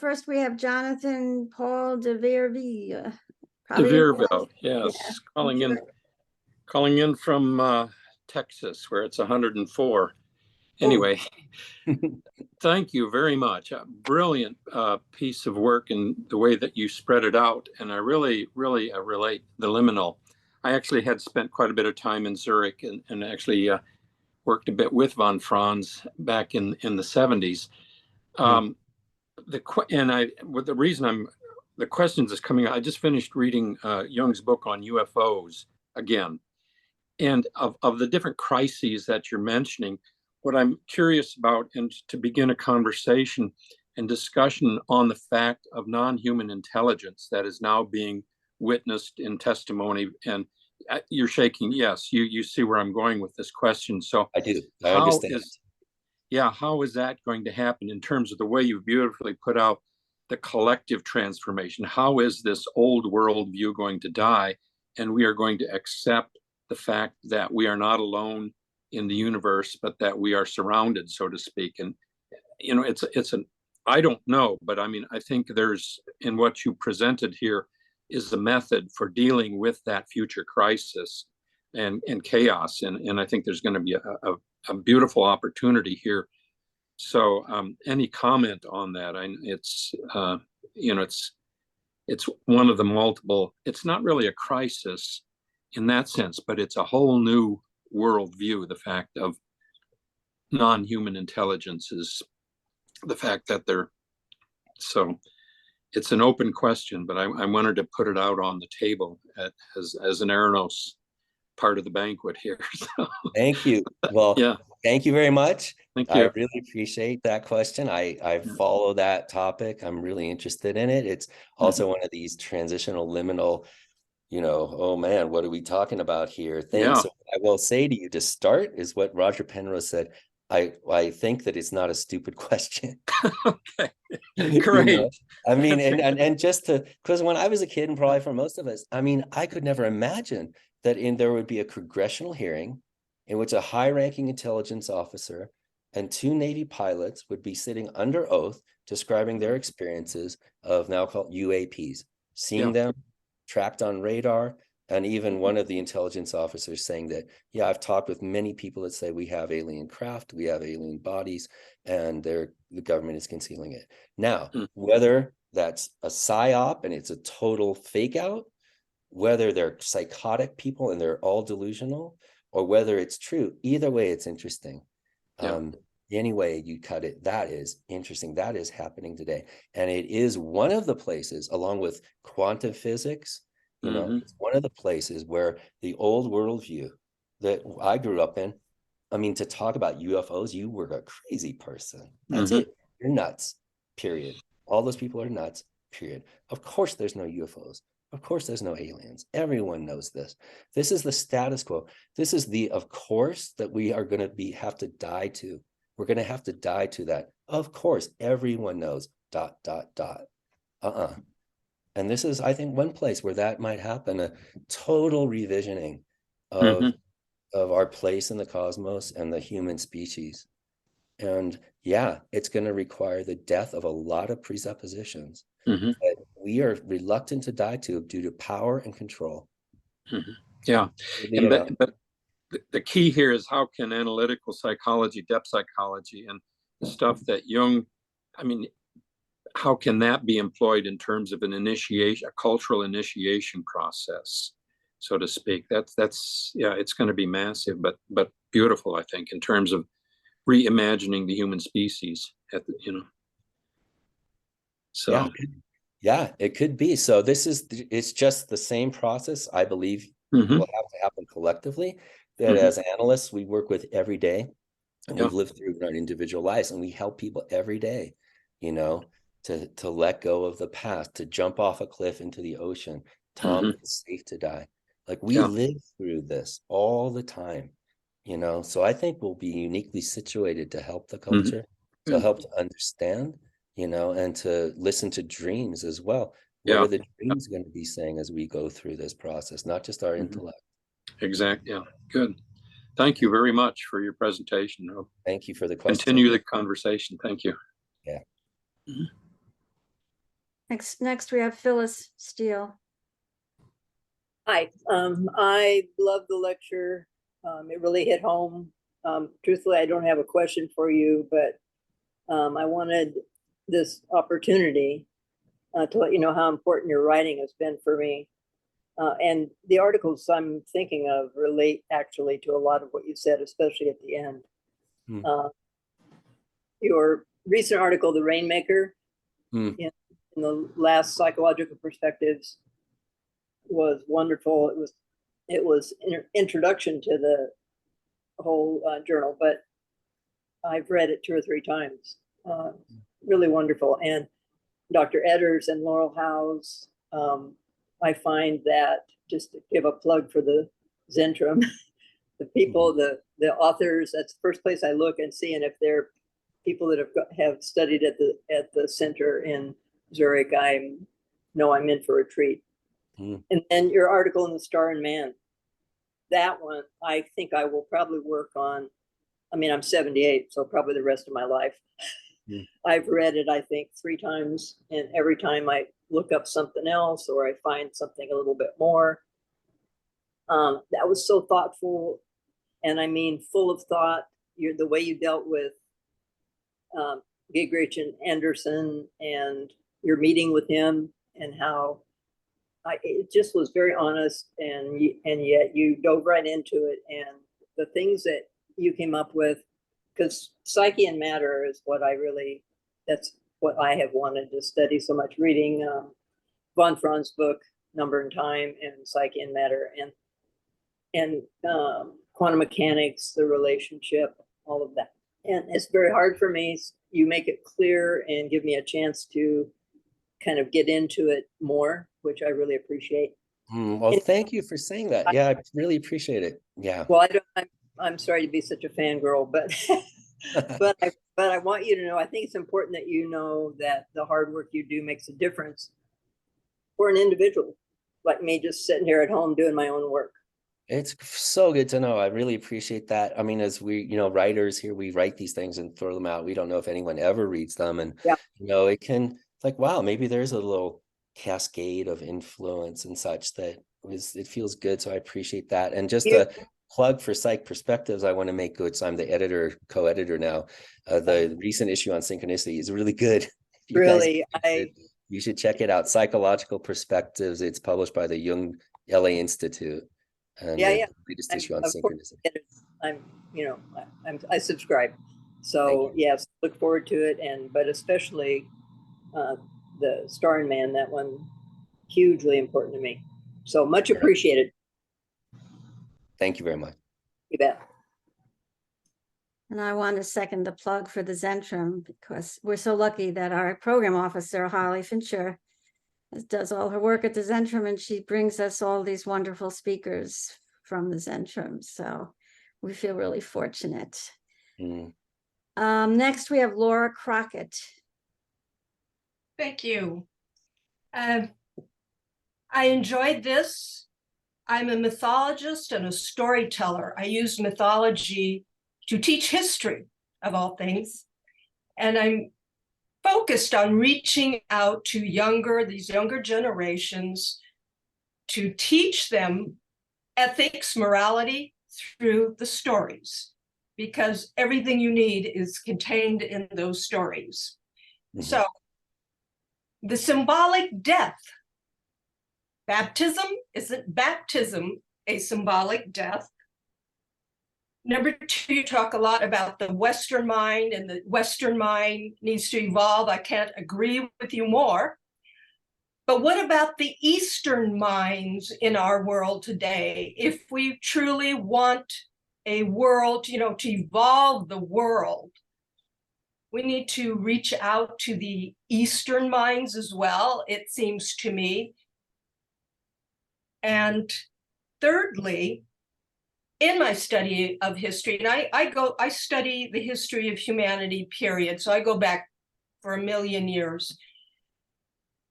First we have Jonathan Paul de Verville. De Verville, yes, Yeah. calling in from Texas, where it's 104. Anyway, thank you very much. A brilliant piece of work in the way that you spread it out, and I really relate the liminal. I actually had spent quite a bit of time in Zurich and actually worked a bit with von Franz back in the 70s. The questions is coming. I just finished reading Jung's book on UFOs again, and of the different crises that you're mentioning, what I'm curious about, and to begin a conversation and discussion on the fact of non-human intelligence that is now being witnessed in testimony. And you're shaking. Yes, you see where I'm going with this question. So I do. I understand. How is that going to happen in terms of the way you beautifully put out the collective transformation? How is this old world view going to die, and we are going to accept the fact that we are not alone in the universe, but that we are surrounded, so to speak? And I don't know, but I mean, I think there's, in what you presented here, is the method for dealing with that future crisis and chaos. And I think there's going to be a beautiful opportunity here. So any comment on that? It's one of the multiple, it's not really a crisis in that sense, but it's a whole new worldview. The fact of non-human intelligence is the fact that so it's an open question, but I wanted to put it out on the table as an Aranos part of the banquet here. So. Thank you. Well, yeah. Thank you very much. Thank you. I really appreciate that question. I follow that topic. I'm really interested in it. It's also one of these transitional liminal, oh man, what are we talking about here? Things. Yeah. So I will say to you to start is what Roger Penrose said. I think that it's not a stupid question. Okay, great. I mean, and just because when I was a kid, and probably for most of us, I mean, I could never imagine that there would be a congressional hearing in which a high-ranking intelligence officer and 2 Navy pilots would be sitting under oath describing their experiences of now called UAPs, seeing them tracked on radar. And even one of the intelligence officers saying that, yeah, I've talked with many people that say we have alien craft, we have alien bodies, and the government is concealing it. Now, whether that's a psyop and it's a total fake out, whether they're psychotic people and they're all delusional, or whether it's true, either way, it's interesting. Any way you cut it, that is interesting. That is happening today. And it is one of the places, along with quantum physics, it's one of the places where the old worldview that I grew up in, I mean, to talk about UFOs, you were a crazy person. That's it. You're nuts, period. All those people are nuts, period. Of course, there's no UFOs. Of course, there's no aliens. Everyone knows this. This is the status quo. This is of course, that we are going to have to die to. We're going to have to die to that. Of course, everyone knows, ... And this is, I think, one place where that might happen, a total revisioning of our place in the cosmos and the human species. And yeah, it's going to require the death of a lot of presuppositions that we are reluctant to die to due to power and control. Yeah, but the key here is how can analytical psychology, depth psychology, and stuff that Jung, I mean, how can that be employed in terms of an initiation, a cultural initiation process, so to speak? That's yeah, it's going to be massive, but beautiful, I think, in terms of reimagining the human species at the, you know. So yeah, it could be. So it's just the same process, I believe, will have to happen collectively, that as analysts we work with every day, and we've lived through in our individual lives, and we help people every day, you know, to let go of the past, to jump off a cliff into the ocean. Tom, it's safe to die. Like, we live through this all the time, you know. So I think we'll be uniquely situated to help the culture, to help to understand, you know, and to listen to dreams as well. What are the dreams going to be saying as we go through this process, not just our intellect? Exactly. Yeah, good. Thank you very much for your presentation. Thank you for the question. Continue the conversation. Thank you. Yeah. Next we have Phyllis Steele. Hi, I love the lecture. It really hit home. Truthfully, I don't have a question for you, but I wanted this opportunity to let you know how important your writing has been for me. And the articles I'm thinking of relate actually to a lot of what you said, especially at the end. Your recent article, The Rainmaker, in the last Psychological Perspectives, was wonderful. It was introduction to the whole journal, but I've read it 2 or 3 times. Really wonderful. And Dr. Edders and Laurel Howe's, I find that, just to give a plug for the Zentrum, the people, the authors, that's the first place I look and see, and if they're people that have studied at the center in Zurich, I know I'm in for a treat. And then your article in the Star and Man, that one, I think I will probably work on. I mean, I'm 78, so probably the rest of my life. I've read it, I think, 3 times, and every time I look up something else or I find something a little bit more. That was so thoughtful, and I mean, full of thought. The way you dealt with Gingrich and Anderson, and your meeting with him, and how it just was very honest, and yet you dove right into it, and the things that you came up with, because psyche and matter is what that's what I have wanted to study so much, reading von Fraun's book, Number and Time, and Psyche and Matter, and quantum mechanics, the relationship, all of that. And it's very hard for me. You make it clear and give me a chance to kind of get into it more, which I really appreciate. Well, thank you for saying that. Yeah, I really appreciate it. Yeah. Well, I'm sorry to be such a fangirl, but but I want you to know, I think it's important that you know that the hard work you do makes a difference for an individual like me, just sitting here at home doing my own work. It's so good to know. I really appreciate that. I mean, as we, you know, writers here, we write these things and throw them out. We don't know if anyone ever reads them. And, you know, it can, it's like, wow, maybe there's a little cascade of influence and such that it feels good. So I appreciate that. And just a plug for Psych Perspectives, I want to make good. So I'm the co-editor now. The recent issue on synchronicity is really good. Really, you should check it out. Psychological Perspectives. It's published by the Jung LA Institute. And the latest issue on synchronicity. I subscribe. So yes, look forward to it. But especially the Star and Man, that one, hugely important to me. So much appreciated. Thank you very much. You bet. And I want to second the plug for the Zentrum, because we're so lucky that our program officer, Holly Fincher, does all her work at the Zentrum, and she brings us all these wonderful speakers from the Zentrum. So we feel really fortunate. Next, we have Laura Crockett. Thank you. I enjoyed this. I'm a mythologist and a storyteller. I use mythology to teach history, of all things. And I'm focused on reaching out to these younger generations, to teach them ethics, morality through the stories. because everything you need is contained in those stories. So the symbolic death. Baptism, isn't baptism a symbolic death? Number two, you talk a lot about the Western mind, and the Western mind needs to evolve. I can't agree with you more. But what about the Eastern minds in our world today? If we truly want a world, to evolve the world, we need to reach out to the Eastern minds as well, it seems to me. And thirdly, in my study of history, and I study the history of humanity, period. So I go back for 1 million years.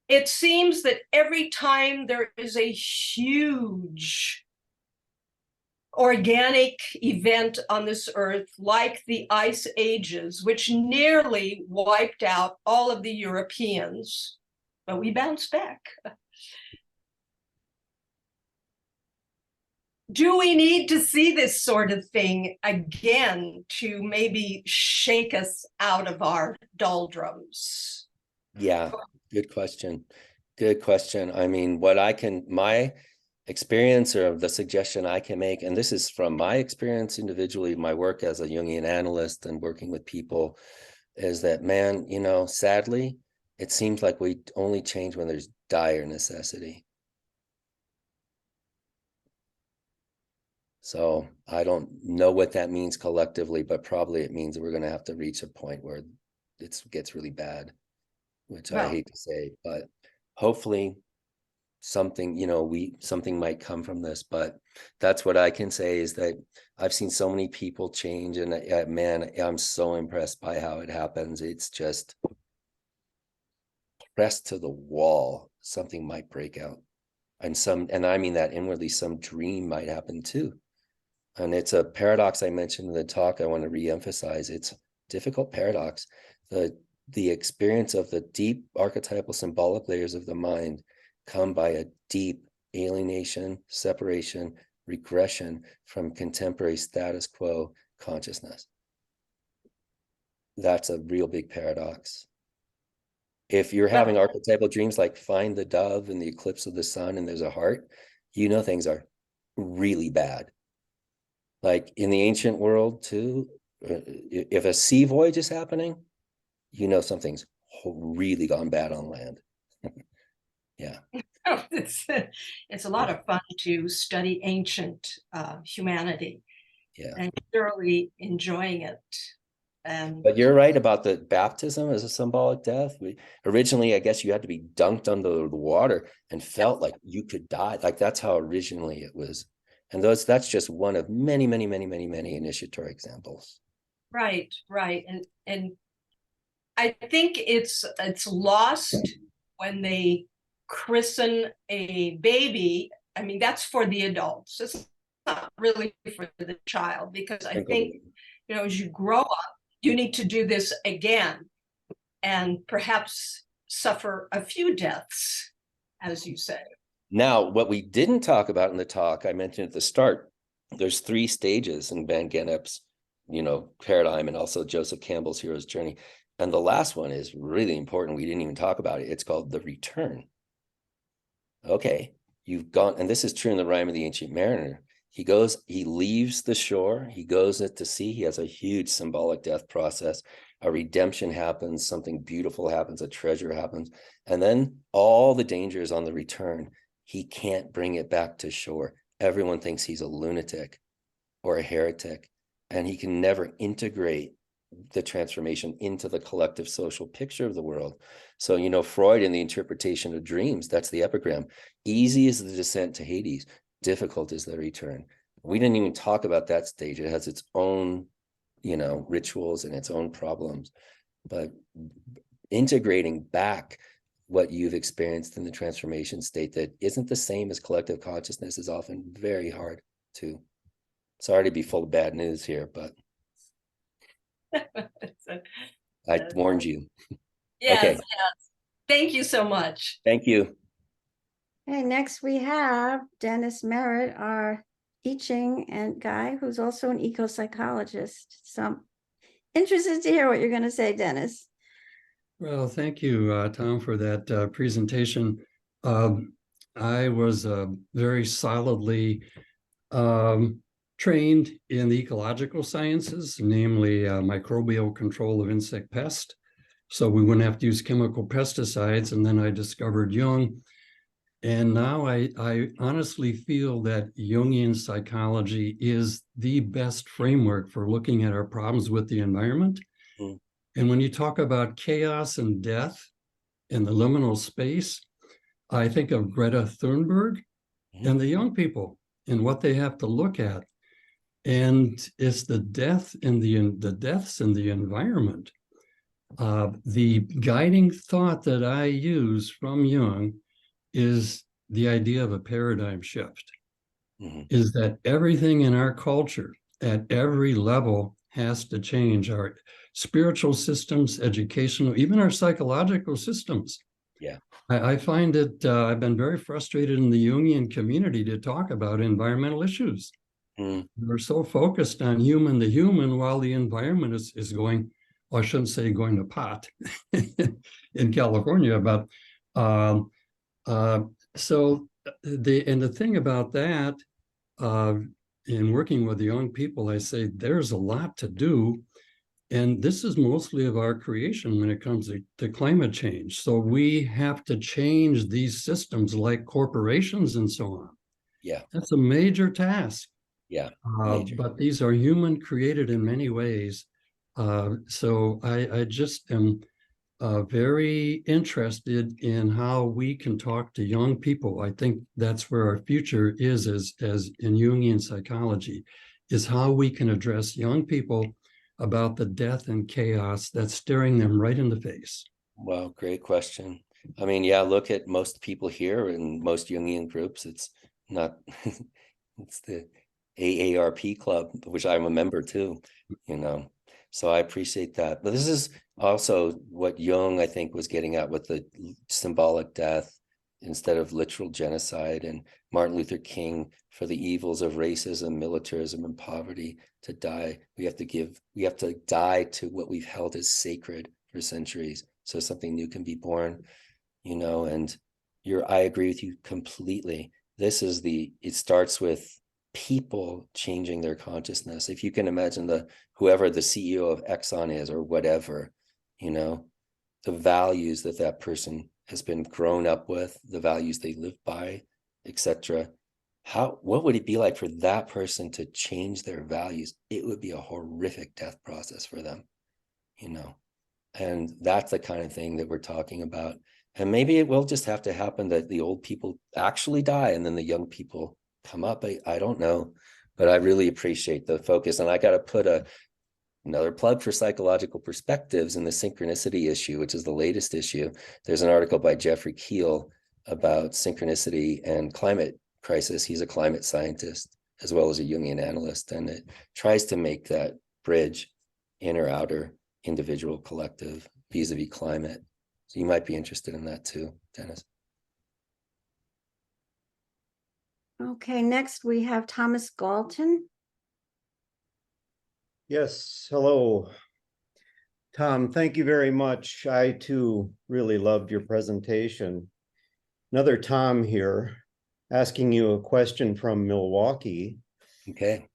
It seems that every time there is a huge organic event on this earth, like the Ice Ages, which nearly wiped out all of the Europeans, but we bounced back. Do we need to see this sort of thing again to maybe shake us out of our doldrums? Yeah, good question. Good question. I mean, my experience, or the suggestion I can make, and this is from my experience individually, my work as a Jungian analyst and working with people, is that, man, sadly, it seems like we only change when there's dire necessity. So I don't know what that means collectively, but probably it means that we're going to have to reach a point where it gets really bad, which I hate to say, but hopefully something might come from this. But that's what I can say, is that I've seen so many people change, and man, I'm so impressed by how it happens. It's just pressed to the wall. Something might break out, and I mean that inwardly, some dream might happen too. And it's a paradox I mentioned in the talk. I want to re-emphasize. It's a difficult paradox. The experience of the deep archetypal symbolic layers of the mind come by a deep alienation, separation, regression from contemporary status quo consciousness. That's a real big paradox. If you're having archetypal dreams like find the dove in the eclipse of the sun and there's a heart, things are really bad. Like in the ancient world too, if a sea voyage is happening, something's really gone bad on land. Yeah. It's a lot of fun to study ancient humanity. Yeah. And thoroughly enjoying it. But you're right about the baptism as a symbolic death. Originally, I guess you had to be dunked under the water and felt like you could die. Like that's how originally it was. And that's just one of many, many, many, many, many initiatory examples. Right. And I think it's lost when they christen a baby. I mean, that's for the adults. It's not really for the child, because I think, as you grow up, you need to do this again and perhaps suffer a few deaths, as you say. Now, what we didn't talk about in the talk, I mentioned at the start, there's 3 stages in Van Gennep's, paradigm, and also Joseph Campbell's hero's journey. And the last one is really important. We didn't even talk about it. It's called the return. Okay, you've gone, and this is true in the Rime of the Ancient Mariner. He leaves the shore, he goes to sea, he has a huge symbolic death process, a redemption happens, something beautiful happens, a treasure happens, and then all the dangers on the return. He can't bring it back to shore. Everyone thinks he's a lunatic or a heretic, and he can never integrate the transformation into the collective social picture of the world. So, Freud in the interpretation of dreams, that's the epigram. Easy is the descent to Hades, difficult is the return. We didn't even talk about that stage. It has its own, rituals and its own problems. But integrating back what you've experienced in the transformation state that isn't the same as collective consciousness is often very hard to. Sorry to be full of bad news here, but I warned you. Yes, Okay. yes. Thank you so much. Thank you. Okay, next we have Dennis Merritt, our teaching and guy who's also an eco-psychologist. So I'm interested to hear what you're going to say, Dennis. Well, thank you, Tom, for that presentation. I was very solidly trained in the ecological sciences, namely microbial control of insect pests. So we wouldn't have to use chemical pesticides. And then I discovered Jung. And now I honestly feel that Jungian psychology is the best framework for looking at our problems with the environment. Mm. And when you talk about chaos and death in the liminal space, I think of Greta Thunberg and the young people and what they have to look at. And it's the deaths in the environment. The guiding thought that I use from Jung is the idea of a paradigm shift. Mm-hmm. Is that everything in our culture at every level has to change. Our spiritual systems, educational, even our psychological systems. Yeah, I find it, I've been very frustrated in the Jungian community to talk about environmental issues. Mm. We're so focused on human to human while the environment is going, well, I shouldn't say going to pot in California, but so the thing about that, in working with the young people, I say there's a lot to do. And this is mostly of our creation when it comes to climate change. So we have to change these systems like corporations and so on. Yeah. That's a major task. Yeah. But these are human created in many ways. So I just am very interested in how we can talk to young people. I think that's where our future is as in Jungian psychology, is how we can address young people about the death and chaos that's staring them right in the face. Well, great question. I mean, yeah, look at most people here in most Jungian groups. It's not, it's the AARP club, which I'm a member too, you know. So I appreciate that. But this is also what Jung, I think, was getting at with the symbolic death instead of literal genocide, and Martin Luther King for the evils of racism, militarism, and poverty. To die, we have to die to what we've held as sacred for centuries, so something new can be born, you know. And I agree with you completely. It starts with people changing their consciousness. If you can imagine whoever the CEO of Exxon is or whatever, you know, the values that person has been grown up with, the values they live by, etc. What would it be like for that person to change their values? It would be a horrific death process for them, you know. And that's the kind of thing that we're talking about. And maybe it will just have to happen that the old people actually die and then the young people come up. I don't know, but I really appreciate the focus. And I got to put another plug for psychological perspectives in the synchronicity issue, which is the latest issue. There's an article by Jeffrey Keel about synchronicity and climate crisis. He's a climate scientist as well as a Jungian analyst, and it tries to make that bridge inner, outer, individual, collective, vis-a-vis climate. So you might be interested in that too, Dennis. Okay, next we have Thomas Galton. Yes, hello. Tom, thank you very much. I too really loved your presentation. Another Tom here, asking you a question from Milwaukee. Okay.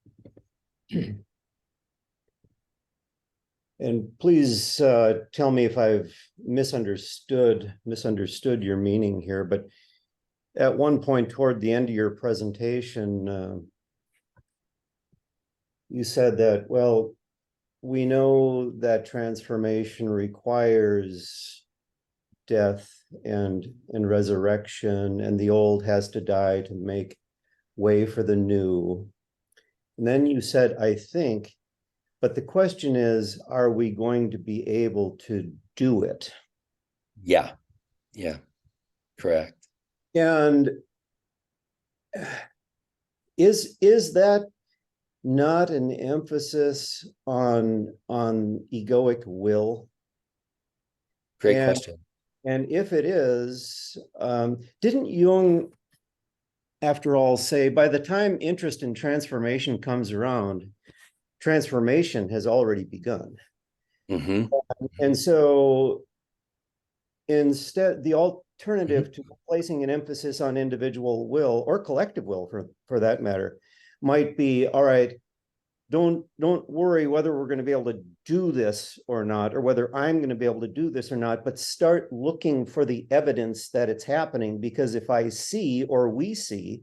And please tell me if I've misunderstood your meaning here, but at one point toward the end of your presentation, you said that, well, we know that transformation requires death and resurrection, and the old has to die to make way for the new. And then you said, I think, but the question is, are we going to be able to do it? Yeah, correct. And is that not an emphasis on egoic will? Great question. And if it is, didn't Jung after all, say by the time interest in transformation comes around, transformation has already begun. Mm-hmm. And so instead, the alternative to placing an emphasis on individual will or collective will for that matter might be, all right, don't worry whether we're going to be able to do this or not, or whether I'm going to be able to do this or not, but start looking for the evidence that it's happening. Because if I see, or we see,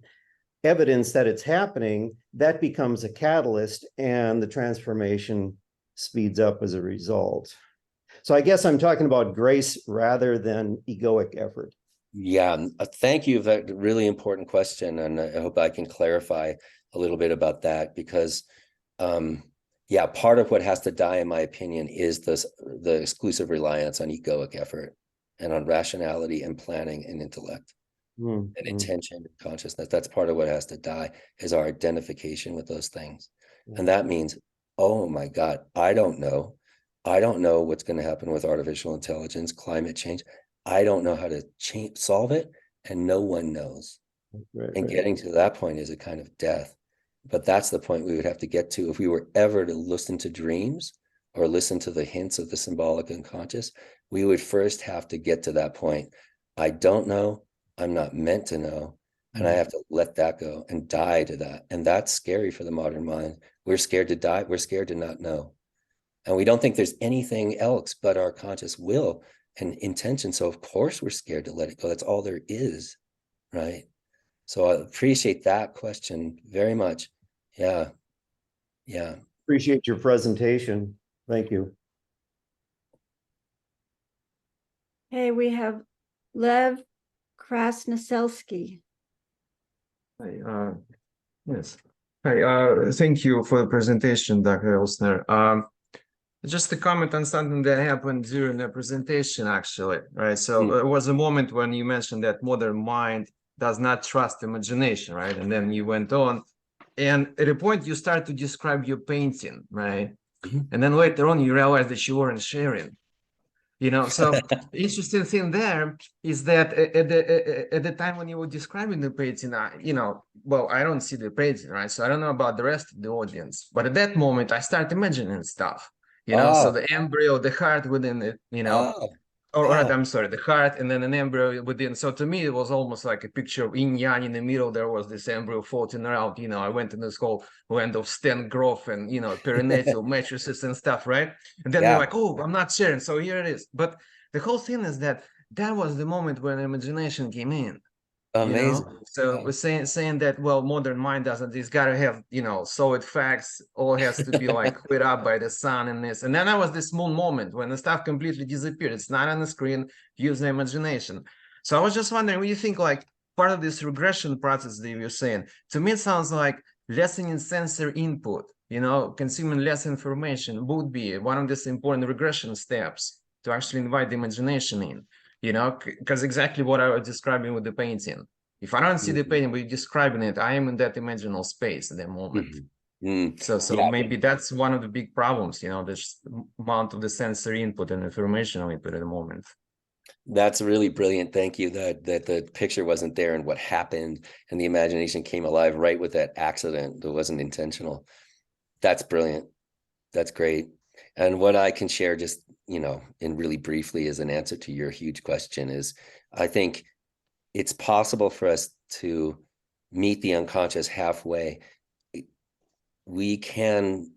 evidence that it's happening, that becomes a catalyst and the transformation speeds up as a result. So I guess I'm talking about grace rather than egoic effort. Yeah, thank you. That really important question. And I hope I can clarify a little bit about that, because yeah, part of what has to die, in my opinion, is the exclusive reliance on egoic effort and on rationality and planning and intellect and intention and consciousness. That's part of what has to die, is our identification with those things. And that means, oh my God, I don't know. I don't know what's going to happen with artificial intelligence, climate change. I don't know how to solve it, and no one knows. And getting to that point is a kind of death. But that's the point we would have to get to if we were ever to listen to dreams or listen to the hints of the symbolic unconscious. We would first have to get to that point. I don't know. I'm not meant to know. And I have to let that go and die to that. And that's scary for the modern mind. We're scared to die. We're scared to not know. And we don't think there's anything else but our conscious will and intention. So of course we're scared to let it go. That's all there is, right? So I appreciate that question very much. Yeah. Yeah. Appreciate your presentation. Thank you. Hey, we have Lev Krasnoselsky. Hi, yes. Hi, thank you for the presentation, Dr. Elsner. Just a comment on something that happened during the presentation, actually, right? So there was a moment when you mentioned that modern mind does not trust imagination, right? And then you went on, and at a point you start to describe your painting, right? And then later on you realize that you weren't sharing. You know, so the interesting thing there is that at the time when you were describing the painting, you know, well, I don't see the painting, right? So I don't know about the rest of the audience. But at that moment, I start imagining stuff, you know, so the embryo, the heart within it, you know, or I'm sorry, the heart and then an embryo within. So to me, it was almost like a picture of yin yang. In the middle, there was this embryo floating around. You know, I went in this whole land of stem growth and, you know, perinatal matrices and stuff, right? And then you're like, oh, I'm not sharing. So here it is. But the whole thing is that was the moment when imagination came in. Amazing. You know? So we're saying that, well, modern mind doesn't, it's got to have, you know, solid facts, all has to be like lit up by the sun and this. And then there was this moon moment when the stuff completely disappeared. It's not on the screen, use the imagination. So I was just wondering, what do you think, like, part of this regression process that you're saying? To me, it sounds like lessening sensory input, you know, consuming less information would be one of these important regression steps to actually invite the imagination in. You know, because exactly what I was describing with the painting. If I don't see the painting, but you're describing it, I am in that imaginal space at that moment. So yeah, maybe that's one of the big problems, you know, this amount of the sensory input and informational input at the moment. That's really brilliant. Thank you. That the picture wasn't there and what happened and the imagination came alive right with that accident that wasn't intentional. That's brilliant. That's great. And what I can share just, you know, in really briefly as an answer to your huge question is, I think it's possible for us to meet the unconscious halfway. We can,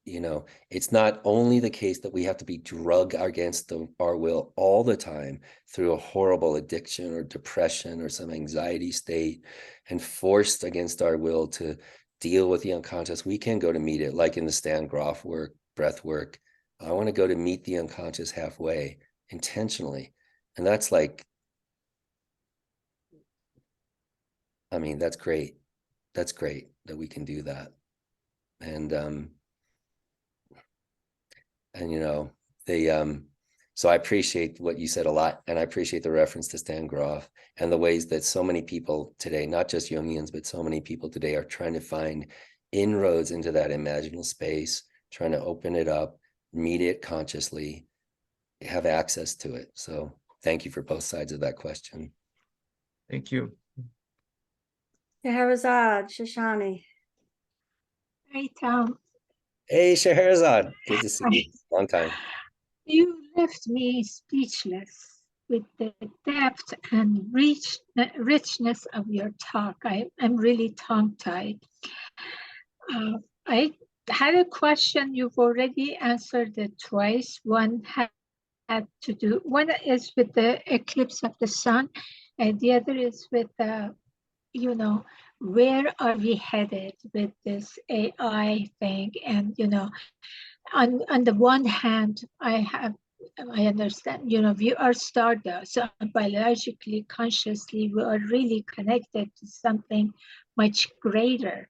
you know, it's not only the case that we have to be drugged against our will all the time through a horrible addiction or depression or some anxiety state and forced against our will to deal with the unconscious. We can go to meet it, like in the Stan Grof work, breath work. I want to go to meet the unconscious halfway intentionally. And that's like, I mean, that's great. That's great that we can do that. And you know, so I appreciate what you said a lot. And I appreciate the reference to Stan Grof and the ways that so many people today, not just Jungians, but so many people today are trying to find inroads into that imaginal space, trying to open it up, meet it consciously, have access to it. So thank you for both sides of that question. Thank you. Scheherazade, Shoshani. Right. Hey, Scheherazade. Good to see you. Long time. You left me speechless with the depth and richness of your talk. I'm really tongue-tied. I had a question. You've already answered it twice. One is with the eclipse of the sun, and the other is with where are we headed with this AI thing? And on the one hand, I understand, we are stardust, so biologically, consciously, we are really connected to something much greater.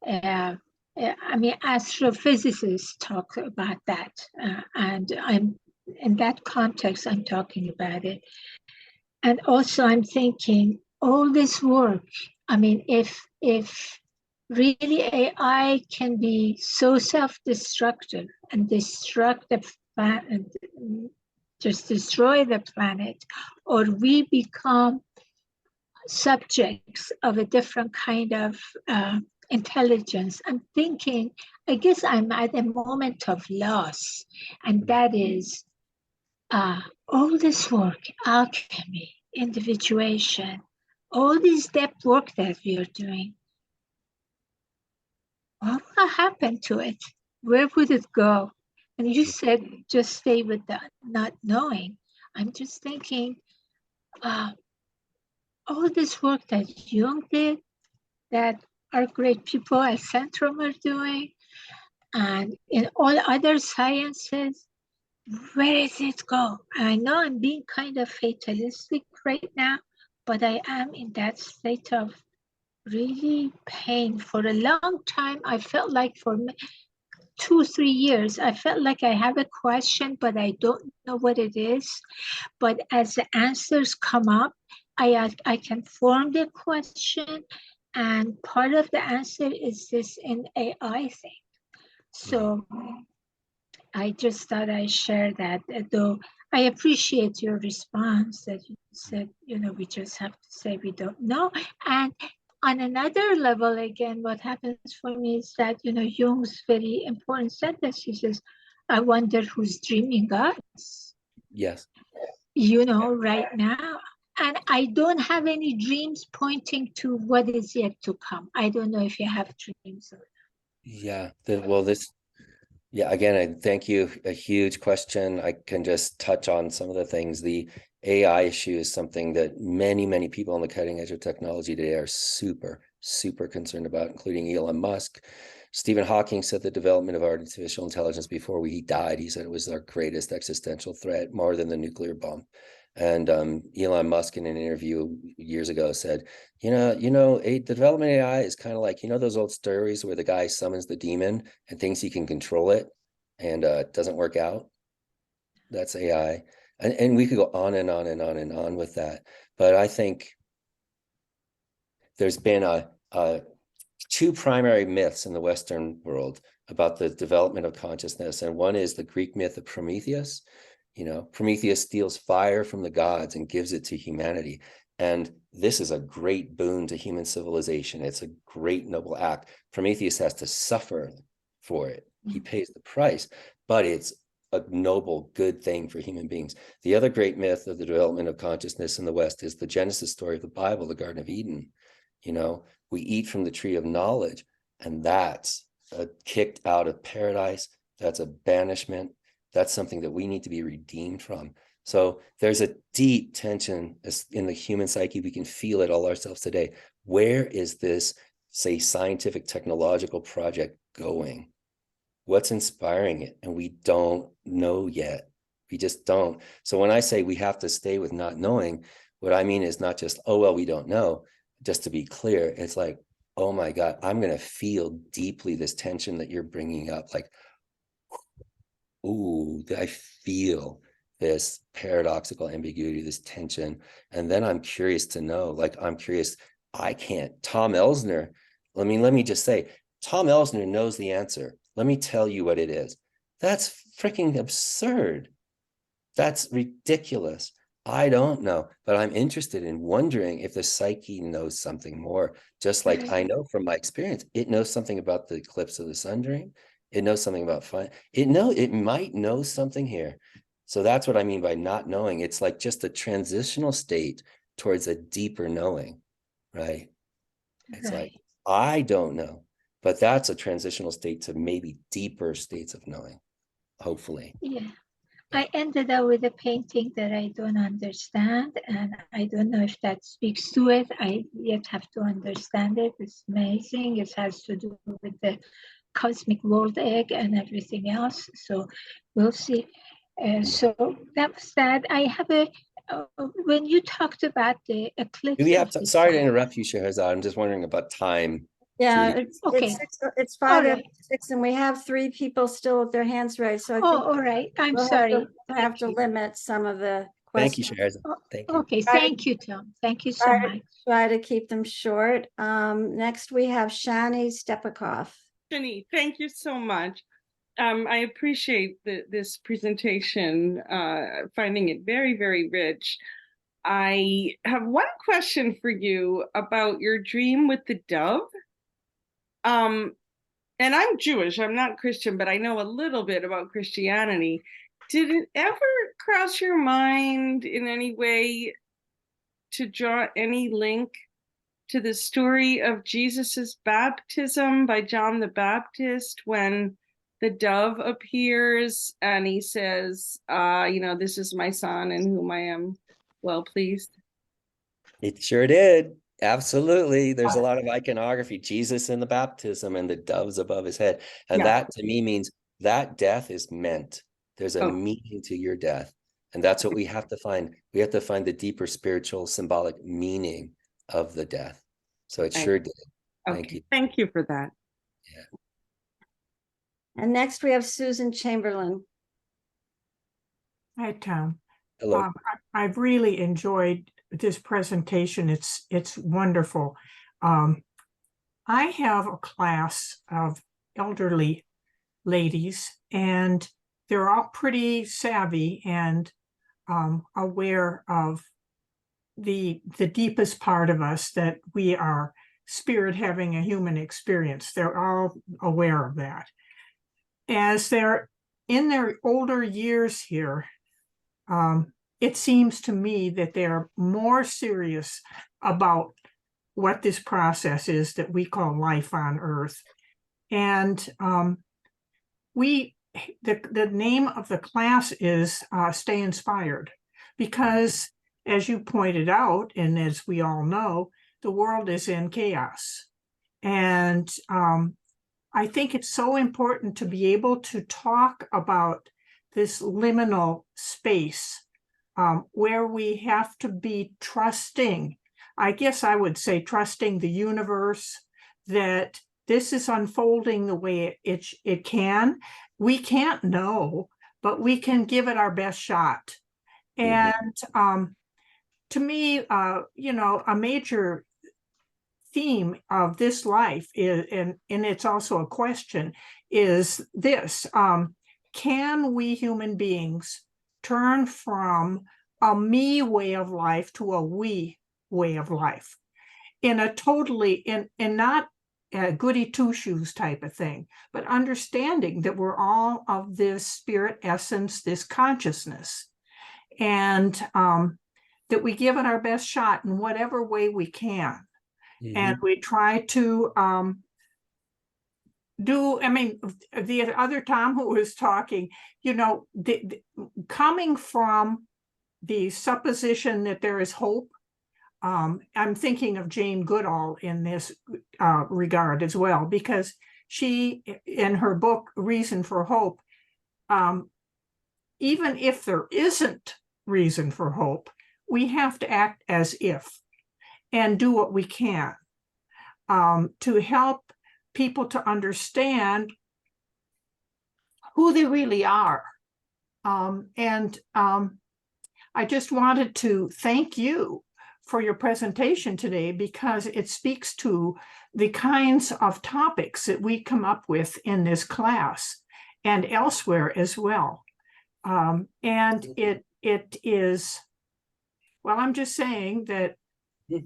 Astrophysicists talk about that, and I'm in that context, I'm talking about it. And also I'm thinking all this work, if really AI can be so self-destructive and destruct the planet, just destroy the planet, or we become subjects of a different kind of intelligence, I'm thinking, I guess I'm at a moment of loss, and that is all this work, alchemy, individuation, all this depth work that we are doing. What will happen to it? Where would it go? And you said just stay with that, not knowing. I'm just thinking, all this work that Jung did, that our great people at Centrum are doing, and in all other sciences, where does it go? I know I'm being kind of fatalistic right now, but I am in that state of really pain. For a long time, I felt like for 2-3 years, I felt like I have a question, but I don't know what it is. But as the answers come up, I can form the question, and part of the answer is this in AI thing. So I just thought I'd share that, though I appreciate your response that you said, we just have to say we don't know. And on another level, again, what happens for me is that, Jung's very important sentence, he says, I wonder who's dreaming us. Yes. Right now. And I don't have any dreams pointing to what is yet to come. I don't know if you have dreams or not. Yeah. Again, I thank you. A huge question. I can just touch on some of the things. The AI issue is something that many, many people on the cutting edge of technology today are super, super concerned about, including Elon Musk. Stephen Hawking said the development of artificial intelligence before he died, he said it was our greatest existential threat, more than the nuclear bomb. And Elon Musk in an interview years ago said, the development of AI is kind of like, those old stories where the guy summons the demon and thinks he can control it and it doesn't work out. That's AI. And we could go on and on and on and on with that. But I think there's been two primary myths in the Western world about the development of consciousness. And one is the Greek myth of Prometheus. Prometheus steals fire from the gods and gives it to humanity. And this is a great boon to human civilization. It's a great noble act. Prometheus has to suffer for it. He pays the price, but it's a noble, good thing for human beings. The other great myth of the development of consciousness in the West is the Genesis story of the Bible, the Garden of Eden. We eat from the tree of knowledge, and that's kicked out of paradise. That's a banishment. That's something that we need to be redeemed from. So there's a deep tension in the human psyche. We can feel it all ourselves today. Where is this, say, scientific technological project going? What's inspiring it? And we don't know yet. We just don't. So when I say we have to stay with not knowing, what I mean is not just, oh, well, we don't know. Just to be clear, it's like, oh my God, I'm going to feel deeply this tension that you're bringing up. Like, ooh, I feel this paradoxical ambiguity, this tension. And then I'm curious to know, I'm curious, Tom Elsner, let me just say, Tom Elsner knows the answer. Let me tell you what it is. That's freaking absurd. That's ridiculous. I don't know, but I'm interested in wondering if the psyche knows something more, just like I know from my experience, it knows something about the eclipse of the sun dream. It knows something about fire. It might know something here. So that's what I mean by not knowing. It's like just a transitional state towards a deeper knowing, right? It's like, I don't know, but that's a transitional state to maybe deeper states of knowing, hopefully. Yeah. I ended up with a painting that I don't understand, and I don't know if that speaks to it. I yet have to understand it. It's amazing. It has to do with the cosmic world egg and everything else. So we'll see. So that was that. I have a, when you talked about the eclipse. Do we have of the sorry to sun- interrupt you, Shahrazad. I'm just wondering about time. Yeah, Judy. Okay. it's 5 All after 6, and we have 3 people still with their hands raised. So I Oh, think all right. I'm we'll sorry. have to limit some of the Thank you, questions. Shahrazad. Thank you. Okay, thank you, Tom. Thank you so much. Try to keep them short. Next we have Shani Stepikoff. Shani, thank you so much. I appreciate this presentation, finding it very, very rich. I have one question for you about your dream with the dove. And I'm Jewish, I'm not Christian, but I know a little bit about Christianity. Did it ever cross your mind in any way to draw any link to the story of Jesus's baptism by John the Baptist, when the dove appears and he says, this is my son in whom I am well pleased? It sure did. Absolutely. There's a lot of iconography, Jesus in the baptism and the doves above his head. And that to me means that death is meant. There's a meaning to your death. And that's what we have to find. We have to find the deeper spiritual symbolic meaning of the death. So it sure did. Thank you. Thank you for that. Yeah. And next we have Susan Chamberlain. Hi, Tom. Hello. I've really enjoyed this presentation. It's wonderful. I have a class of elderly ladies, and they're all pretty savvy and aware of the deepest part of us, that we are spirit having a human experience. They're all aware of that. As they're in their older years here, it seems to me that they're more serious about what this process is that we call life on Earth. And the name of the class is Stay Inspired, because as you pointed out, and as we all know, the world is in chaos. And I think it's so important to be able to talk about this liminal space where we have to be trusting. I guess I would say trusting the universe, that this is unfolding the way it can. We can't know, but we can give it our best shot. And to me, a major theme of this life is, and it's also a question, is this: can we human beings turn from a me way of life to a we way of life, in a totally, in not a goody two-shoes type of thing, but understanding that we're all of this spirit essence, this consciousness, and that we give it our best shot in whatever way we can. And we try to the other Tom who was talking, coming from the supposition that there is hope. I'm thinking of Jane Goodall in this regard as well, because she, in her book, Reason for Hope, even if there isn't reason for hope, we have to act as if, and do what we can to help people to understand who they really are. I just wanted to thank you for your presentation today, because it speaks to the kinds of topics that we come up with in this class and elsewhere as well. And it is Well, I'm just saying that Hmm.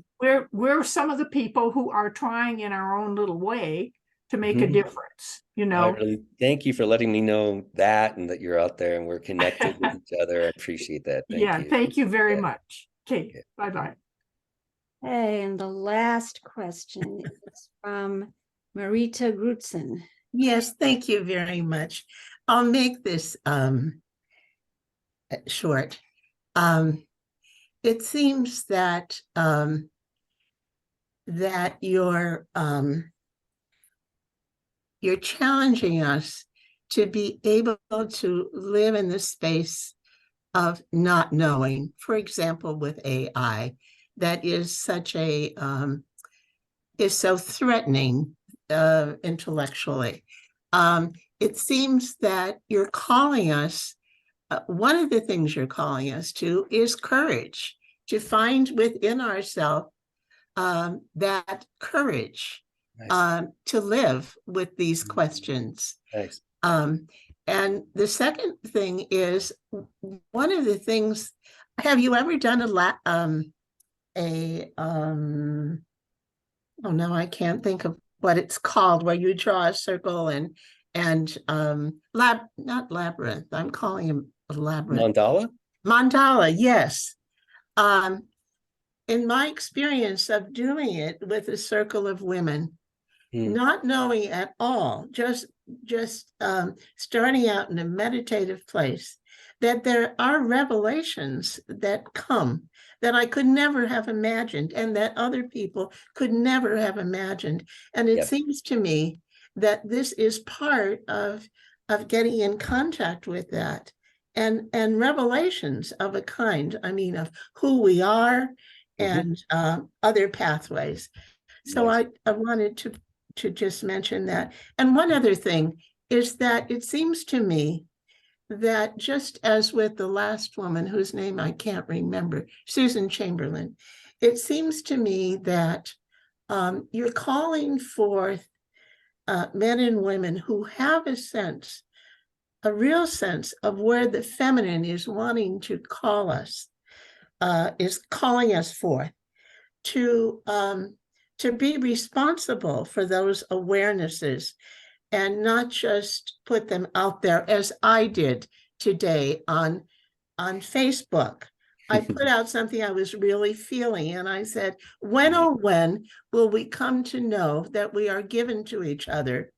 we're some of the people who are trying in our own little way to make a Mhm. difference, you I know. really thank you for letting me know that and that you're out there and we're connected with each other. I appreciate that. Thank Yeah, you. thank you very Yeah. much. Okay, Yeah. bye-bye. Hey, and the last question is from Marita Grutzen. Yes, thank you very much. I'll make this short. It seems that that you're challenging us to be able to live in the space of not knowing. For example, with AI, that is such a is so threatening intellectually. It seems that you're calling us. One of the things you're calling us to is courage, to find within ourselves that courage Nice. to live with these questions. Thanks. And the second thing is, one of the things, have you ever done oh no, I can't think of what it's called, where you draw a circle and not labyrinth, I'm calling him a labyrinth. Mandala? Mandala, yes. In my experience of doing it with a circle of women, not knowing at all, just starting out in a meditative place, that there are revelations that come that I could never have imagined and that other people could never have imagined. And it seems to me that this is part of getting in contact with that and revelations of a kind, I mean, of who we are and other pathways. So I wanted to just mention that. And one other thing is that it seems to me that just as with the last woman whose name I can't remember, Susan Chamberlain, it seems to me that you're calling forth men and women who have a real sense of where the feminine is wanting to call us, is calling us forth to be responsible for those awarenesses and not just put them out there as I did today on Facebook. I put out something I was really feeling, and I said, when will we come to know that we are given to each other,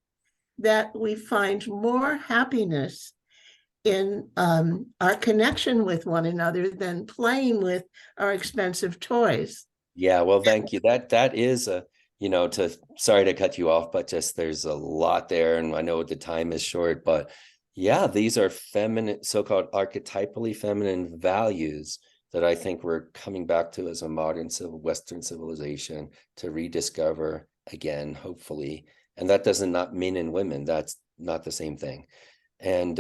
that we find more happiness in our connection with one another than playing with our expensive toys? Yeah, well, thank you. That is a, sorry to cut you off, but just there's a lot there. And I know the time is short, but yeah, these are feminine, so-called archetypally feminine values that I think we're coming back to as a modern Western civilization to rediscover again, hopefully. And that doesn't not men and women. That's not the same thing. And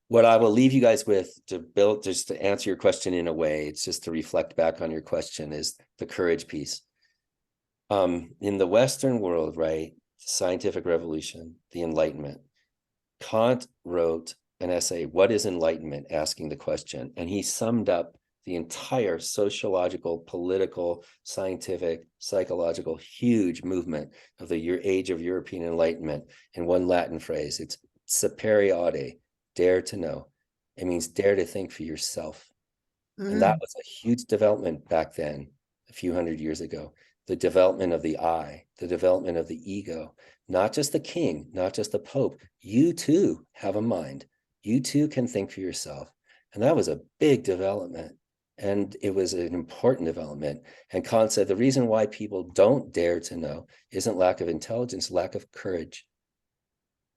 what I will leave you guys with to build, just to answer your question in a way, it's just to reflect back on your question, is the courage piece. In the Western world, right, scientific revolution, the Enlightenment, Kant wrote an essay, What is Enlightenment? Asking the question. And he summed up the entire sociological, political, scientific, psychological, huge movement of the age of European Enlightenment in one Latin phrase. It's sapere aude, dare to know. It means dare to think for yourself. And that was a huge development back then, a few hundred years ago. The development of the I, the development of the ego, not just the king, not just the pope. You too have a mind. You too can think for yourself. And that was a big development. And it was an important development. And Kant said the reason why people don't dare to know isn't lack of intelligence, lack of courage.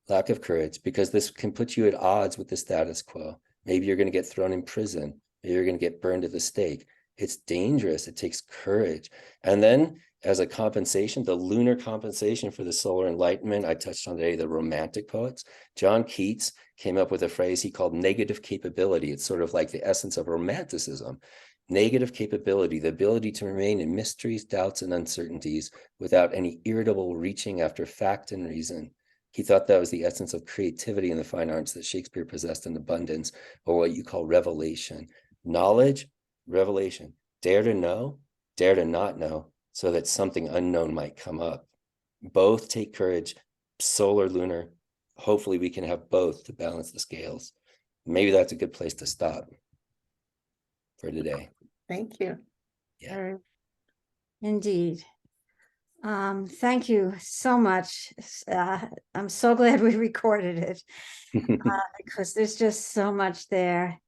Lack of courage, because this can put you at odds with the status quo. Maybe you're going to get thrown in prison. Maybe you're going to get burned at the stake. It's dangerous. It takes courage. And then as a compensation, the lunar compensation for the solar enlightenment, I touched on today, the romantic poets. John Keats came up with a phrase he called negative capability. It's sort of like the essence of romanticism. Negative capability, the ability to remain in mysteries, doubts, and uncertainties without any irritable reaching after fact and reason. He thought that was the essence of creativity in the fine arts, that Shakespeare possessed in abundance, or what you call revelation. Knowledge revelation. Dare to know, dare to not know, so that something unknown might come up. Both take courage, solar, lunar. Hopefully we can have both to balance the scales. Maybe that's a good place to stop for today. Thank you. Yeah. Indeed. Thank you so much. I'm so glad we recorded it because there's just so much there.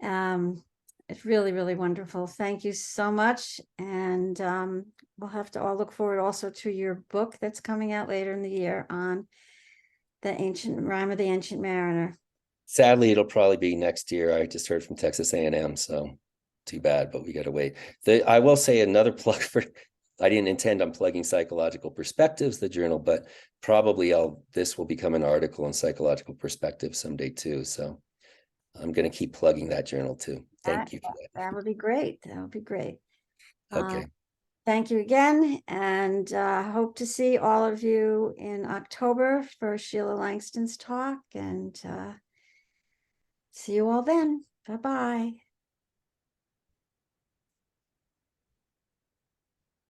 It's really, really wonderful. Thank you so much. And we'll have to all look forward also to your book that's coming out later in the year on the ancient rhyme of the ancient mariner. Sadly, it'll probably be next year. I just heard from Texas A&M, so too bad, but we got to wait. I will say another plug for, I didn't intend on plugging Psychological Perspectives, the journal, but probably this will become an article on Psychological Perspectives someday too. So I'm going to keep plugging that journal too. Thank you for that. That would be great. That would be great. Okay. Thank you again, and hope to see all of you in October for Sheila Langston's talk, and see you all then. Bye-bye.